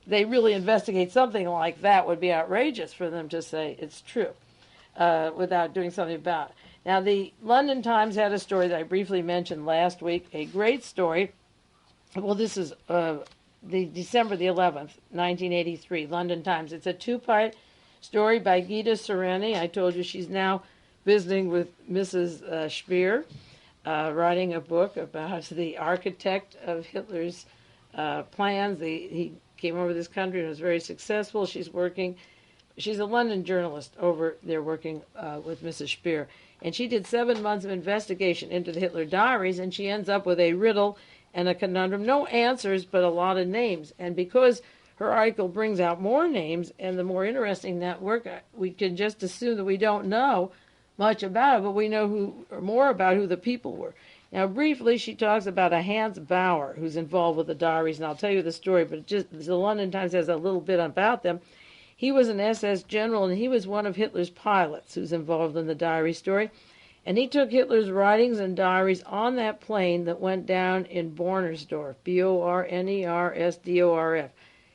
they really investigate something like that, would be outrageous for them to say it's true without doing something about it. Now, the London Times had a story that I briefly mentioned last week, a great story. Well, this is the December the 11th, 1983, London Times. It's a 2-part story by Gita Sereni. I told you she's now visiting with Mrs. Speer, writing a book about the architect of Hitler's plans. He came over this country and was very successful. She's a London journalist over there working with Mrs. Speer. And she did 7 months of investigation into the Hitler diaries, and she ends up with a riddle and a conundrum. No answers, but a lot of names. And because her article brings out more names, and the more interesting that work, we can just assume that we don't know much about it, but we know more about who the people were. Now, briefly, she talks about a Hans Bauer who's involved with the diaries, and I'll tell you the story, but the London Times has a little bit about them. He was an SS general, and he was one of Hitler's pilots who's involved in the diary story. And he took Hitler's writings and diaries on that plane that went down in Bornersdorf, Bornersdorf,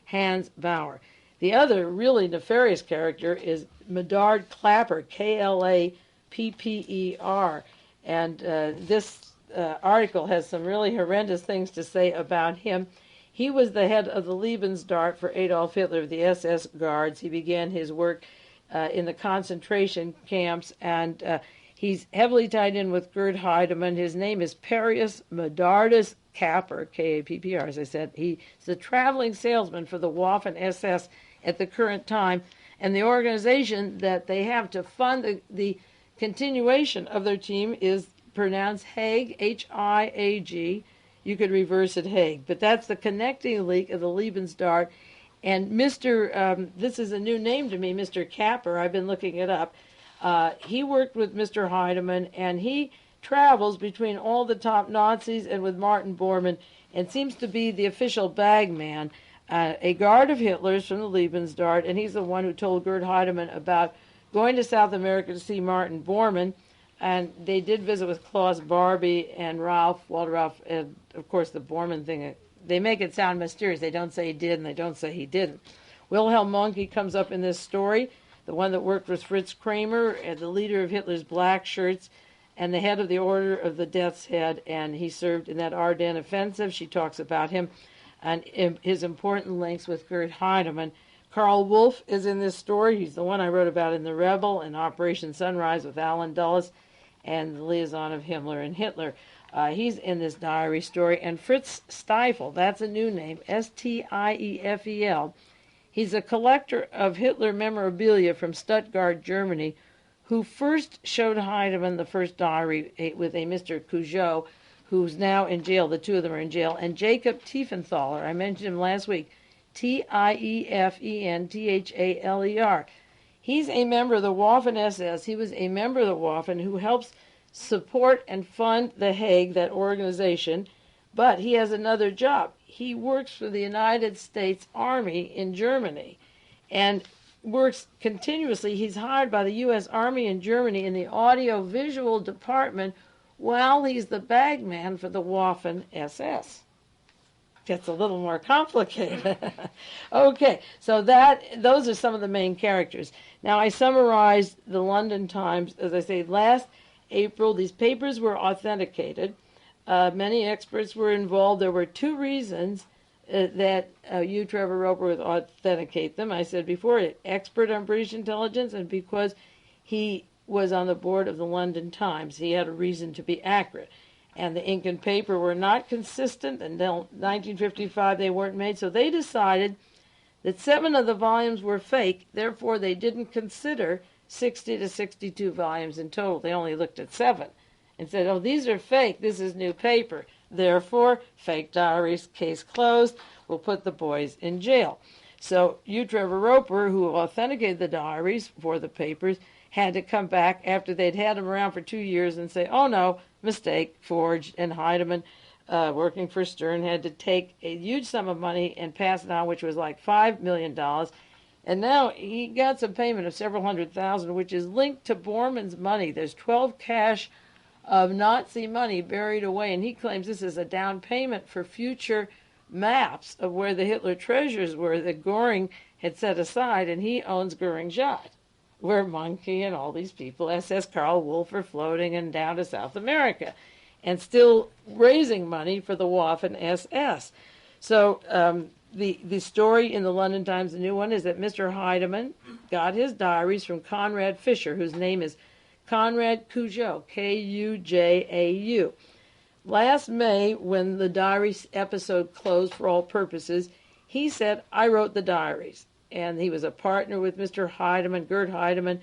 Hans Bauer. The other really nefarious character is Medard Clapper, Klapper. And this article has some really horrendous things to say about him. He was the head of the Lebensdorf for Adolf Hitler, the SS Guards. He began his work in the concentration camps, and he's heavily tied in with Gerd Heidemann. His name is Perius Medardus Kapper, Kappr, as I said. He's a traveling salesman for the Waffen SS at the current time, and the organization that they have to fund the continuation of their team is pronounced Haig, H-I-A-G. You could reverse it Haig, but that's the connecting link of the Lebensdorf. And Mr. This is a new name to me, Mr. Kapper. I've been looking it up. He worked with Mr. Heidemann, and he travels between all the top Nazis and with Martin Bormann, and seems to be the official bagman, a guard of Hitler's from the Lebensdorf, and he's the one who told Gerd Heidemann about going to South America to see Martin Bormann. And they did visit with Klaus Barbie and Walter Ralph, and of course the Bormann thing. They make it sound mysterious. They don't say he did, and they don't say he didn't. Wilhelm Mohnke comes up in this story, the one that worked with Fritz Kraemer, the leader of Hitler's Black Shirts, and the head of the Order of the Death's Head, and he served in that Ardennes offensive. She talks about him and his important links with Gerd Heidemann. Karl Wolff is in this story. He's the one I wrote about in The Rebel and Operation Sunrise with Alan Dulles, and the liaison of Himmler and Hitler. He's in this diary story. And Fritz Stiefel, that's a new name, S-T-I-E-F-E-L. He's a collector of Hitler memorabilia from Stuttgart, Germany, who first showed Heidemann the first diary with a Mr. Cujo, who's now in jail. The two of them are in jail. And Jacob Tiefenthaler, I mentioned him last week, Tiefenthaler. He's a member of the Waffen SS. He was a member of the Waffen who helps support and fund the Hague, that organization, but he has another job. He works for the United States Army in Germany and works continuously. He's hired by the U.S. Army in Germany in the audio-visual department while he's the bagman for the Waffen SS. Gets a little more complicated. Okay, so those are some of the main characters. Now, I summarized the London Times. As I say, last April, these papers were authenticated. Many experts were involved. There were two reasons that you, Trevor Roper, would authenticate them. I said before, expert on British intelligence, and because he was on the board of the London Times, he had a reason to be accurate. And the ink and paper were not consistent. Until 1955, they weren't made. So they decided that 7 of the volumes were fake. Therefore, they didn't consider 60 to 62 volumes in total. They only looked at 7 and said, oh, these are fake. This is new paper. Therefore, fake diaries, case closed. We'll put the boys in jail. So you, Trevor Roper, who authenticated the diaries for the papers, had to come back after they'd had them around for 2 years and say, oh, no, mistake, forged. And Heidemann, working for Stern, had to take a huge sum of money and pass it on, which was like $5 million. And now he got some payment of several $100,000, which is linked to Bormann's money. There's 12 cache of Nazi money buried away, and he claims this is a down payment for future maps of where the Hitler treasures were that Göring had set aside, and he owns Göring's yacht, where Monkey and all these people, SS Karl Wolff, are floating and down to South America, and still raising money for the Waffen SS. So the story in the London Times, the new one, is that Mr. Heidemann got his diaries from Conrad Fisher, whose name is Conrad Cujo, K-U-J-A-U. Last May, when the diary episode closed for all purposes, he said, I wrote the diaries. And he was a partner with Mr. Heidemann, Gerd Heidemann,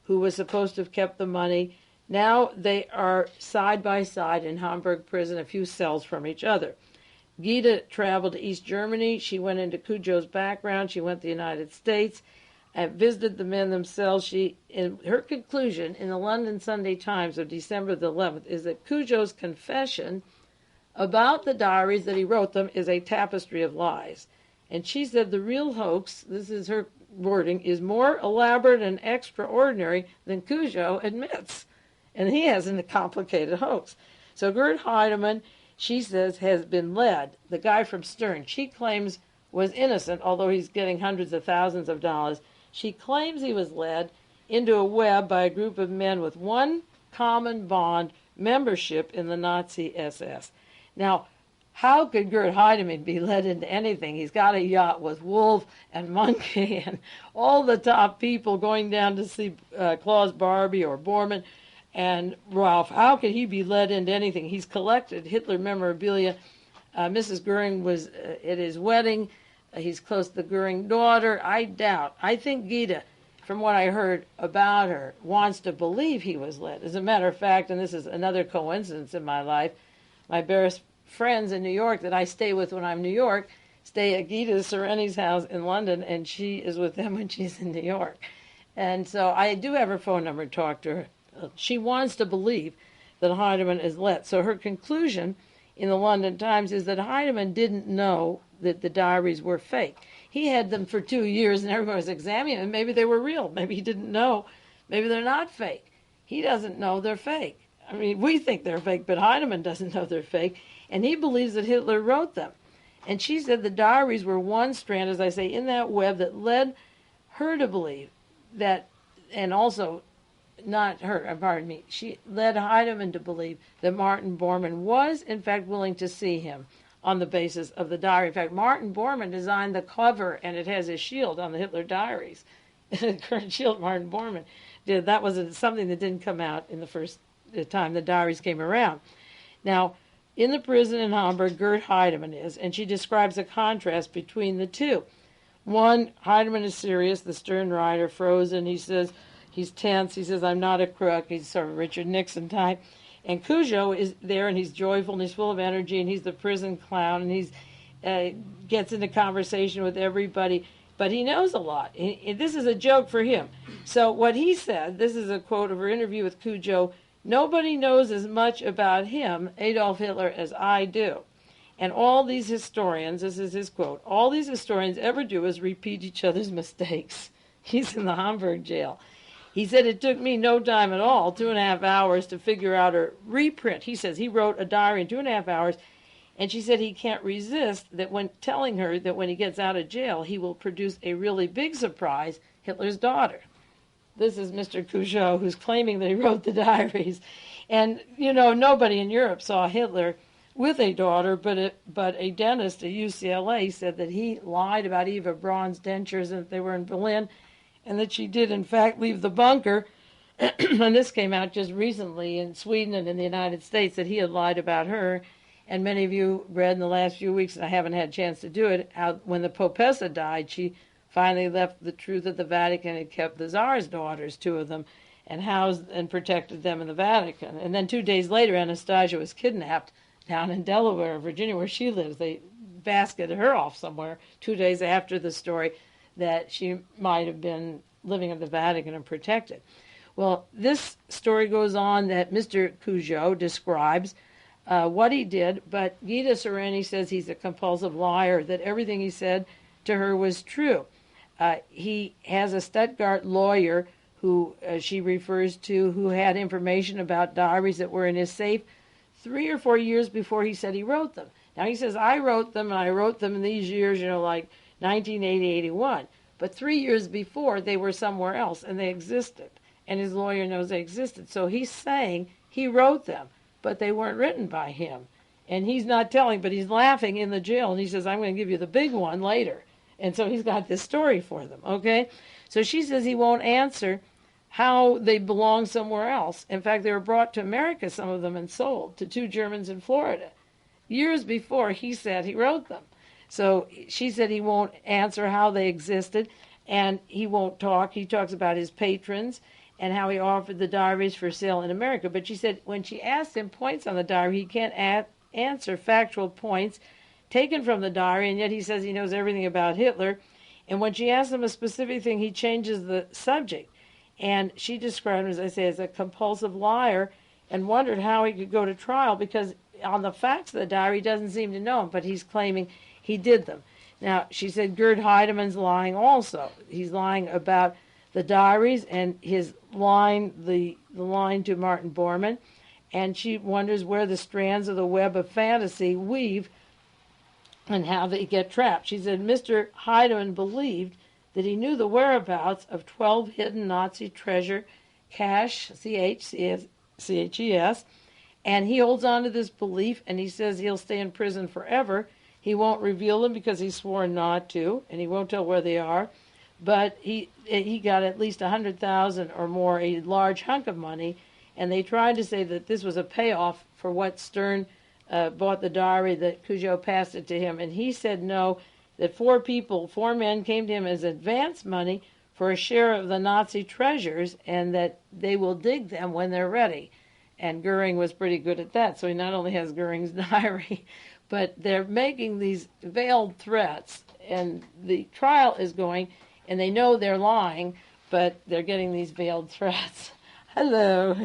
who was supposed to have kept the money. Now they are side by side in Hamburg prison, a few cells from each other. Gita traveled to East Germany. She went into Cujo's background. She went to the United States and visited the men themselves. In her conclusion in the London Sunday Times of December the 11th is that Cujo's confession about the diaries that he wrote them is a tapestry of lies. And she said the real hoax, this is her wording, is more elaborate and extraordinary than Cujo admits. And he has a complicated hoax. So Gerd Heidemann, she says, has been led, the guy from Stern, she claims was innocent, although he's getting hundreds of thousands of dollars. She claims he was led into a web by a group of men with one common bond, membership in the Nazi SS. Now, how could Gerd Heidemann be led into anything? He's got a yacht with Wolf and Monkey and all the top people going down to see Klaus Barbie or Bormann and Ralph. How could he be led into anything? He's collected Hitler memorabilia. Mrs. Goering was at his wedding. He's close to the Goering daughter. I doubt. I think Gita, from what I heard about her, wants to believe he was led. As a matter of fact, and this is another coincidence in my life, my best friends in New York that I stay with when I'm in New York stay at Gita Sereni's house in London, and she is with them when she's in New York. And so I do have her phone number to talk to her. She wants to believe that Heidemann is led. So her conclusion in the London Times is that Heidemann didn't know that the diaries were fake. He had them for 2 years, and everyone was examining them. Maybe they were real. Maybe he didn't know. Maybe they're not fake. He doesn't know they're fake. I mean, we think they're fake, but Heidemann doesn't know they're fake, and he believes that Hitler wrote them. And she said the diaries were one strand, as I say, in that web that led her to believe that, and also not her, pardon me, she led Heidemann to believe that Martin Bormann was, in fact, willing to see him on the basis of the diary. In fact, Martin Bormann designed the cover, and it has his shield on the Hitler diaries. The current shield Martin Bormann did. That was something that didn't come out in the first time the diaries came around. Now, in the prison in Hamburg, Gerd Heidemann is, and she describes a contrast between the two. One, Heidemann is serious, the stern writer, frozen. He says he's tense. He says, I'm not a crook. He's sort of Richard Nixon type. And Cujo is there, and he's joyful, and he's full of energy, and he's the prison clown, and he's gets into conversation with everybody. But he knows a lot. This is a joke for him. So what he said, this is a quote of her interview with Cujo, nobody knows as much about him, Adolf Hitler, as I do. And all these historians, this is his quote, all these historians ever do is repeat each other's mistakes. He's in the Hamburg jail. He said it took me no time at all, 2.5 hours, to figure out a reprint. He says he wrote a diary in 2.5 hours, and she said he can't resist that when telling her that when he gets out of jail, he will produce a really big surprise, Hitler's daughter. This is Mr. Cujo, who's claiming that he wrote the diaries. And, you know, nobody in Europe saw Hitler with a daughter, but a dentist at UCLA said that he lied about Eva Braun's dentures and that they were in Berlin, and that she did, in fact, leave the bunker. And this came out just recently in Sweden and in the United States, that he had lied about her. And many of you read in the last few weeks, and I haven't had a chance to do it, how when the Popessa died, she finally left the truth at the Vatican and kept the Tsar's daughters, 2 of them, and housed and protected them in the Vatican. And then 2 days later, Anastasia was kidnapped down in Delaware, Virginia, where she lives. They basketed her off somewhere 2 days after the story that she might have been living in the Vatican and protected. Well, this story goes on that Mr. Cujo describes what he did, but Gita Sereni says he's a compulsive liar, that everything he said to her was true. He has a Stuttgart lawyer who she refers to, who had information about diaries that were in his safe 3 or 4 years before he said he wrote them. Now he says, I wrote them, and I wrote them in these years, you know, like 1980, 81. But 3 years before, they were somewhere else, and they existed. And his lawyer knows they existed. So he's saying he wrote them, but they weren't written by him. And he's not telling, but he's laughing in the jail, and he says, I'm going to give you the big one later. And so he's got this story for them, okay? So she says he won't answer how they belong somewhere else. In fact, they were brought to America, some of them, and sold to 2 Germans in Florida. Years before, he said he wrote them. So she said he won't answer how they existed, and he won't talk. He talks about his patrons and how he offered the diaries for sale in America. But she said when she asked him points on the diary, he can't answer factual points taken from the diary, and yet he says he knows everything about Hitler. And when she asked him a specific thing, he changes the subject. And she described him, as I say, as a compulsive liar, and wondered how he could go to trial, because on the facts of the diary, he doesn't seem to know him, but he's claiming he did them. Now, she said Gerd Heidemann's lying also. He's lying about the diaries and his line, the line to Martin Bormann, and she wonders where the strands of the web of fantasy weave and how they get trapped. She said Mr. Heidemann believed that he knew the whereabouts of 12 hidden Nazi treasure cache, CHES, and he holds on to this belief, and he says he'll stay in prison forever. He won't reveal them because he's sworn not to, and he won't tell where they are. But he got at least 100,000 or more, a large hunk of money, and they tried to say that this was a payoff for what Stern bought the diary, that Cujo passed it to him, and he said no, that four men came to him as advance money for a share of the Nazi treasures, and that they will dig them when they're ready. And Goering was pretty good at that, so he not only has Goering's diary, but they're making these veiled threats, and the trial is going, and they know they're lying, but they're getting these veiled threats. Hello.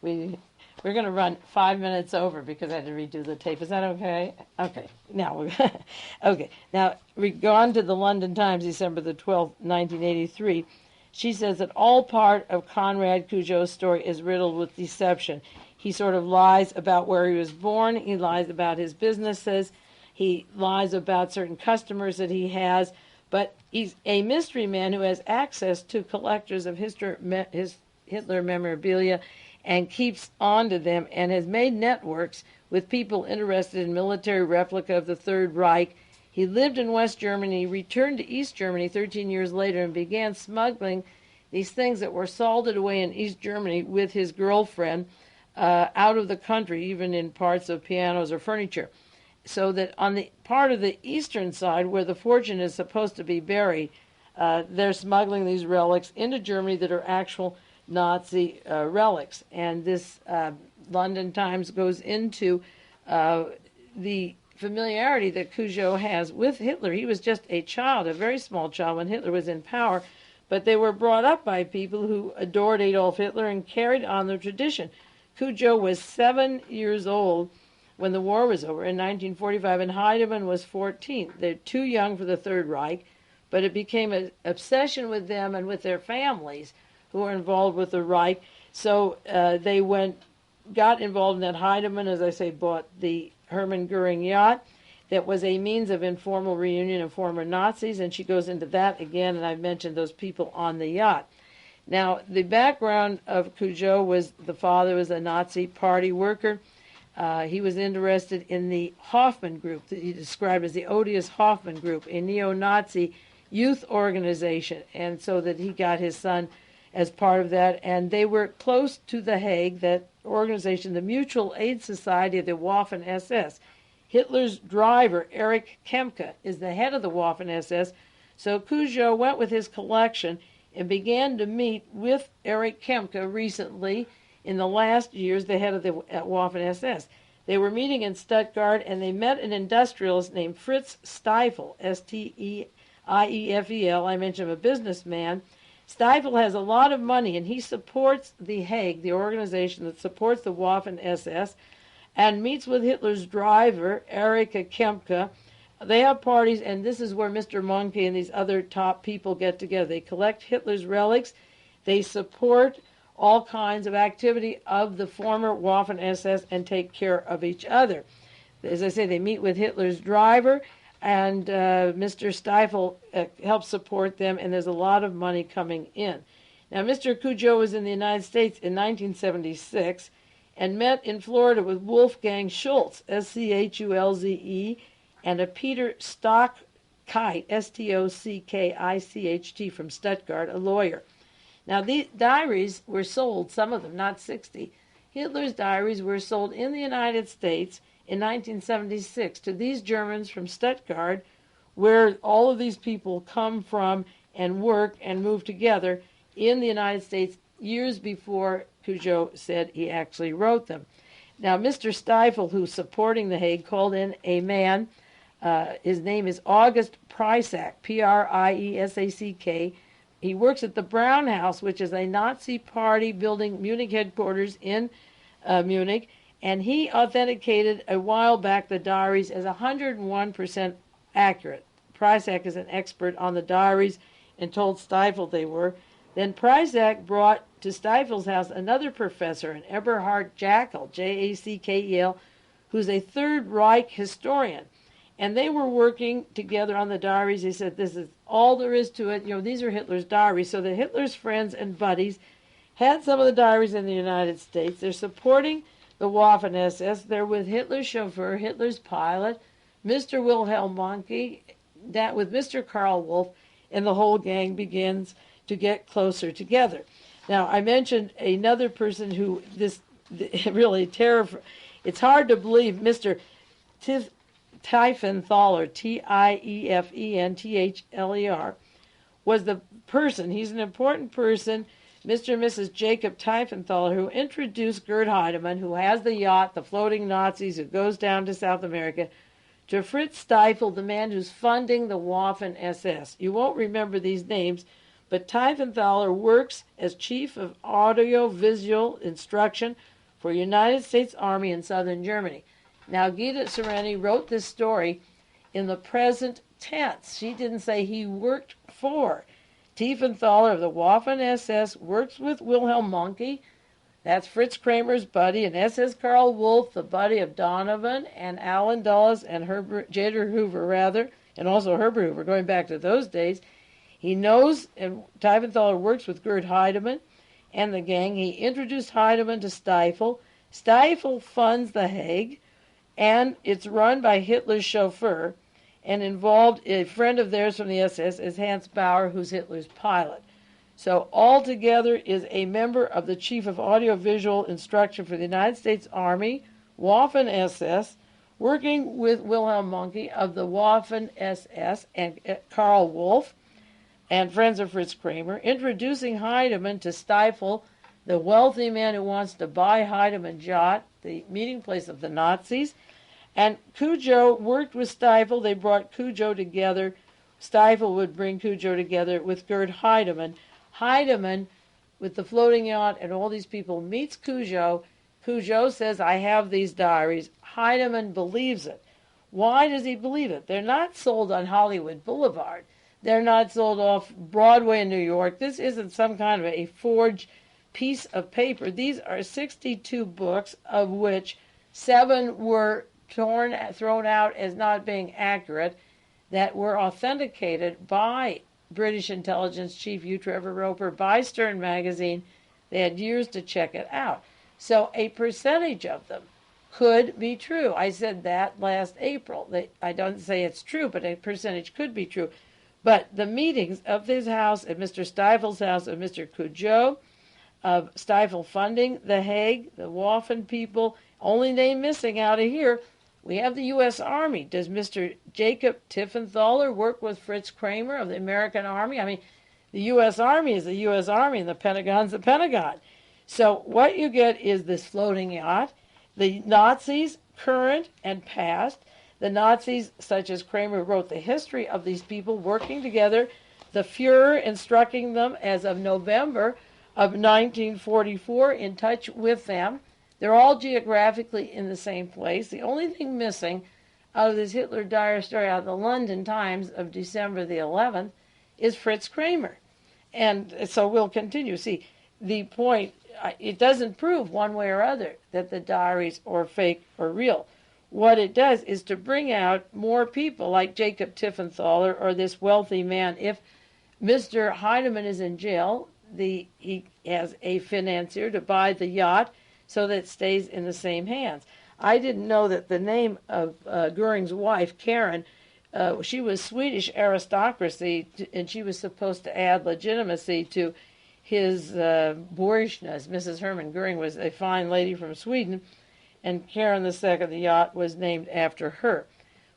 We're going to run 5 minutes over because I had to redo the tape. Is that okay? Okay. Now, we go on to the London Times, December the 12th, 1983. She says that all part of Conrad Cujo's story is riddled with deception. He sort of lies about where he was born. He lies about his businesses. He lies about certain customers that he has. But he's a mystery man who has access to collectors of his Hitler memorabilia and keeps on to them and has made networks with people interested in military replica of the Third Reich. He lived in West Germany, returned to East Germany 13 years later, and began smuggling these things that were salted away in East Germany with his girlfriend out of the country, even in parts of pianos or furniture. So that on the part of the eastern side, where the fortune is supposed to be buried, they're smuggling these relics into Germany that are actual Nazi relics. And this London Times goes into the familiarity that Cujo has with Hitler. He was just a child, a very small child, when Hitler was in power, but they were brought up by people who adored Adolf Hitler and carried on the tradition. Cujo was 7 years old when the war was over in 1945, and Heidemann was 14. They're too young for the Third Reich, but it became an obsession with them and with their families who were involved with the Reich. So they got involved in that. Heidemann, as I say, bought the Hermann Goering yacht that was a means of informal reunion of former Nazis, and she goes into that again, and I've mentioned those people on the yacht. Now, the background of Cujo was the father was a Nazi party worker. He was interested in the Hoffman Group, that he described as the odious Hoffman Group, a neo-Nazi youth organization, and so that he got his son as part of that, and they were close to The Hague, that organization, the Mutual Aid Society of the Waffen SS. Hitler's driver, Erich Kempka, is the head of the Waffen SS, so Cujo went with his collection and began to meet with Erich Kempka recently, in the last years, the head of the Waffen SS. They were meeting in Stuttgart, and they met an industrialist named Fritz Stiefel, S-T-E-I-E-F-E-L. I mentioned him, a businessman. Stiefel has a lot of money, and he supports The Hague, the organization that supports the Waffen SS, and meets with Hitler's driver, Erich Kempka. They have parties, and this is where Mr. Monkey and these other top people get together. They collect Hitler's relics. They support all kinds of activity of the former Waffen SS and take care of each other. As I say, they meet with Hitler's driver, and Mr. Stiefel helps support them, and there's a lot of money coming in. Now, Mr. Cujo was in the United States in 1976 and met in Florida with Wolfgang Schultz, S-C-H-U-L-Z-E, and a Peter Stockicht, S-T-O-C-K-I-C-H-T, from Stuttgart, a lawyer. Now, these diaries were sold, some of them, not 60. Hitler's diaries were sold in the United States in 1976 to these Germans from Stuttgart, where all of these people come from and work and move together in the United States years before Cujo said he actually wrote them. Now, Mr. Stiefel, who's supporting The Hague, called in a man. His name is August Preisack, P-R-I-E-S-A-C-K. He works at the Brown House, which is a Nazi party building Munich headquarters in Munich, and he authenticated a while back the diaries as 101% accurate. Preisack is an expert on the diaries and told Stiefel they were. Then Pryzak brought to Stifel's house another professor, an Eberhard Jackel, Jackel, who's a Third Reich historian. And they were working together on the diaries. They said, this is all there is to it. These are Hitler's diaries. So that Hitler's friends and buddies had some of the diaries in the United States. They're supporting the Waffen SS. They're with Hitler's chauffeur, Hitler's pilot, Mr. Wilhelm Mohnke, that with Mr. Karl Wolff, and the whole gang begins to get closer together. Now, I mentioned another person who this really terrifying. It's hard to believe Mr. Tiefenthaler, Tiefenthaler, was the person, he's an important person, Mr. and Mrs. Jacob Tiefenthaler, who introduced Gerd Heidemann, who has the yacht, the floating Nazis, who goes down to South America, to Fritz Stiefel, the man who's funding the Waffen SS. You won't remember these names, but Tiefenthaler works as chief of audio-visual instruction for United States Army in southern Germany. Now, Gita Sereni wrote this story in the present tense. She didn't say he worked for. Tiefenthaler of the Waffen SS works with Wilhelm Mohnke. That's Fritz Kraemer's buddy, and SS Karl Wolff, the buddy of Donovan and Alan Dulles and J.Edgar Hoover, and also Herbert Hoover, going back to those days. He knows, and Tiefenthaler works with Gerd Heidemann and the gang. He introduced Heidemann to Stiefel. Stiefel funds The Hague, and it's run by Hitler's chauffeur, and involved a friend of theirs from the SS is Hans Bauer, who's Hitler's pilot. So altogether is a member of the Chief of Audiovisual Instruction for the United States Army, Waffen SS, working with Wilhelm Mohnke of the Waffen SS and Karl Wolff, and friends of Fritz Kraemer, introducing Heidemann to Stiefel, the wealthy man who wants to buy Heidemann's yacht, the meeting place of the Nazis. And Cujo worked with Stiefel. They brought Cujo together. Stiefel would bring Cujo together with Gerd Heidemann. Heidemann, with the floating yacht and all these people, meets Cujo. Cujo says, I have these diaries. Heidemann believes it. Why does he believe it? They're not sold on Hollywood Boulevard. They're not sold off Broadway in New York. This isn't some kind of a forged piece of paper. These are 62 books, of which 7 were thrown out as not being accurate, that were authenticated by British intelligence chief Hugh Trevor Roper, by Stern magazine. They had years to check it out. So a percentage of them could be true. I said that last April. I don't say it's true, but a percentage could be true. But the meetings of this house, at Mr. Stiefel's house, of Mr. Cujo, of Stiefel funding The Hague, the Waffen people, only name missing out of here, we have the U.S. Army. Does Mr. Jacob Tiefenthaler work with Fritz Kraemer of the American Army? I mean, the U.S. Army is the U.S. Army, and the Pentagon's the Pentagon. So what you get is this floating yacht, the Nazis, current and past, the Nazis, such as Kraemer, wrote the history of these people working together, the Fuhrer instructing them as of November of 1944, in touch with them. They're all geographically in the same place. The only thing missing out of this Hitler diary story out of the London Times of December the 11th is Fritz Kraemer. And so we'll continue. See, the point, it doesn't prove one way or other that the diaries are fake or real. What it does is to bring out more people like Jacob Tiefenthaler or this wealthy man. If Mr. Heidemann is in jail, he has a financier to buy the yacht so that it stays in the same hands. I didn't know that the name of Goering's wife, Karen, she was Swedish aristocracy, and she was supposed to add legitimacy to his boorishness. Mrs. Hermann Goering was a fine lady from Sweden, and Karen II, the yacht, was named after her.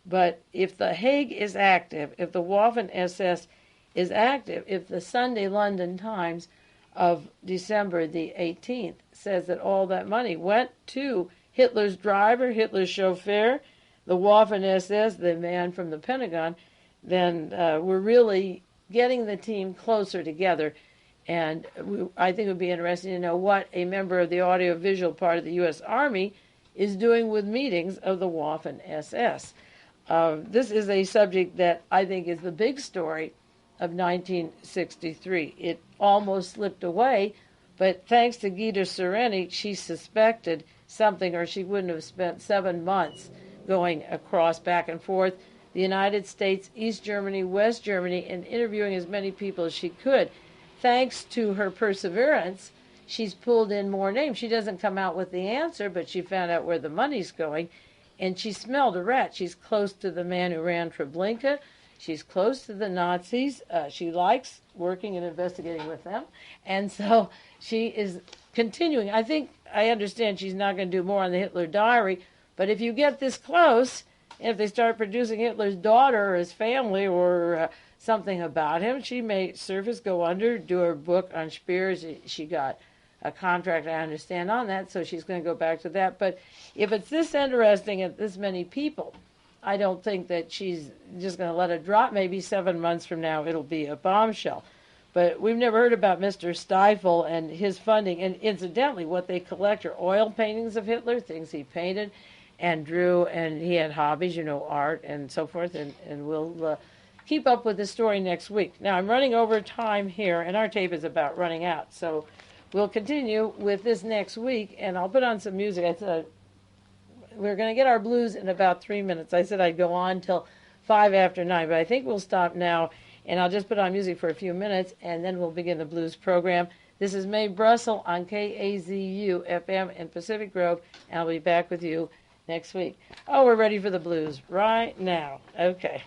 But if the Hague is active, if the Waffen SS is active, if the Sunday London Times of December the 18th says that all that money went to Hitler's driver, Hitler's chauffeur, the Waffen SS, the man from the Pentagon, then we're really getting the team closer together. And I think it would be interesting to know what a member of the audiovisual part of the U.S. Army is doing with meetings of the Waffen SS. This is a subject that I think is the big story of 1963. It almost slipped away, but thanks to Gita Sereni, she suspected something, or she wouldn't have spent 7 months going across back and forth the United States, East Germany, West Germany, and interviewing as many people as she could. Thanks to her perseverance, she's pulled in more names. She doesn't come out with the answer, but she found out where the money's going, and she smelled a rat. She's close to the man who ran Treblinka. She's close to the Nazis. She likes working and investigating with them, and so she is continuing. I understand she's not going to do more on the Hitler diary, but if you get this close, if they start producing Hitler's daughter or his family or something about him, she may surface, go under, do her book on Spears. She got a contract, I understand, on that, so she's going to go back to that. But if it's this interesting and this many people, I don't think that she's just going to let it drop. Maybe 7 months from now it'll be a bombshell. But we've never heard about Mr. Stiefel and his funding. And incidentally, what they collect are oil paintings of Hitler, things he painted and drew, and he had hobbies, art and so forth, and we'll keep up with the story next week. Now, I'm running over time here, and our tape is about running out, so we'll continue with this next week, and I'll put on some music. I said we're going to get our blues in about 3 minutes. I said I'd go on till 5 after 9, but I think we'll stop now, and I'll just put on music for a few minutes, and then we'll begin the blues program. This is Mae Brussell on KAZU FM in Pacific Grove, and I'll be back with you next week. Oh, we're ready for the blues right now. Okay.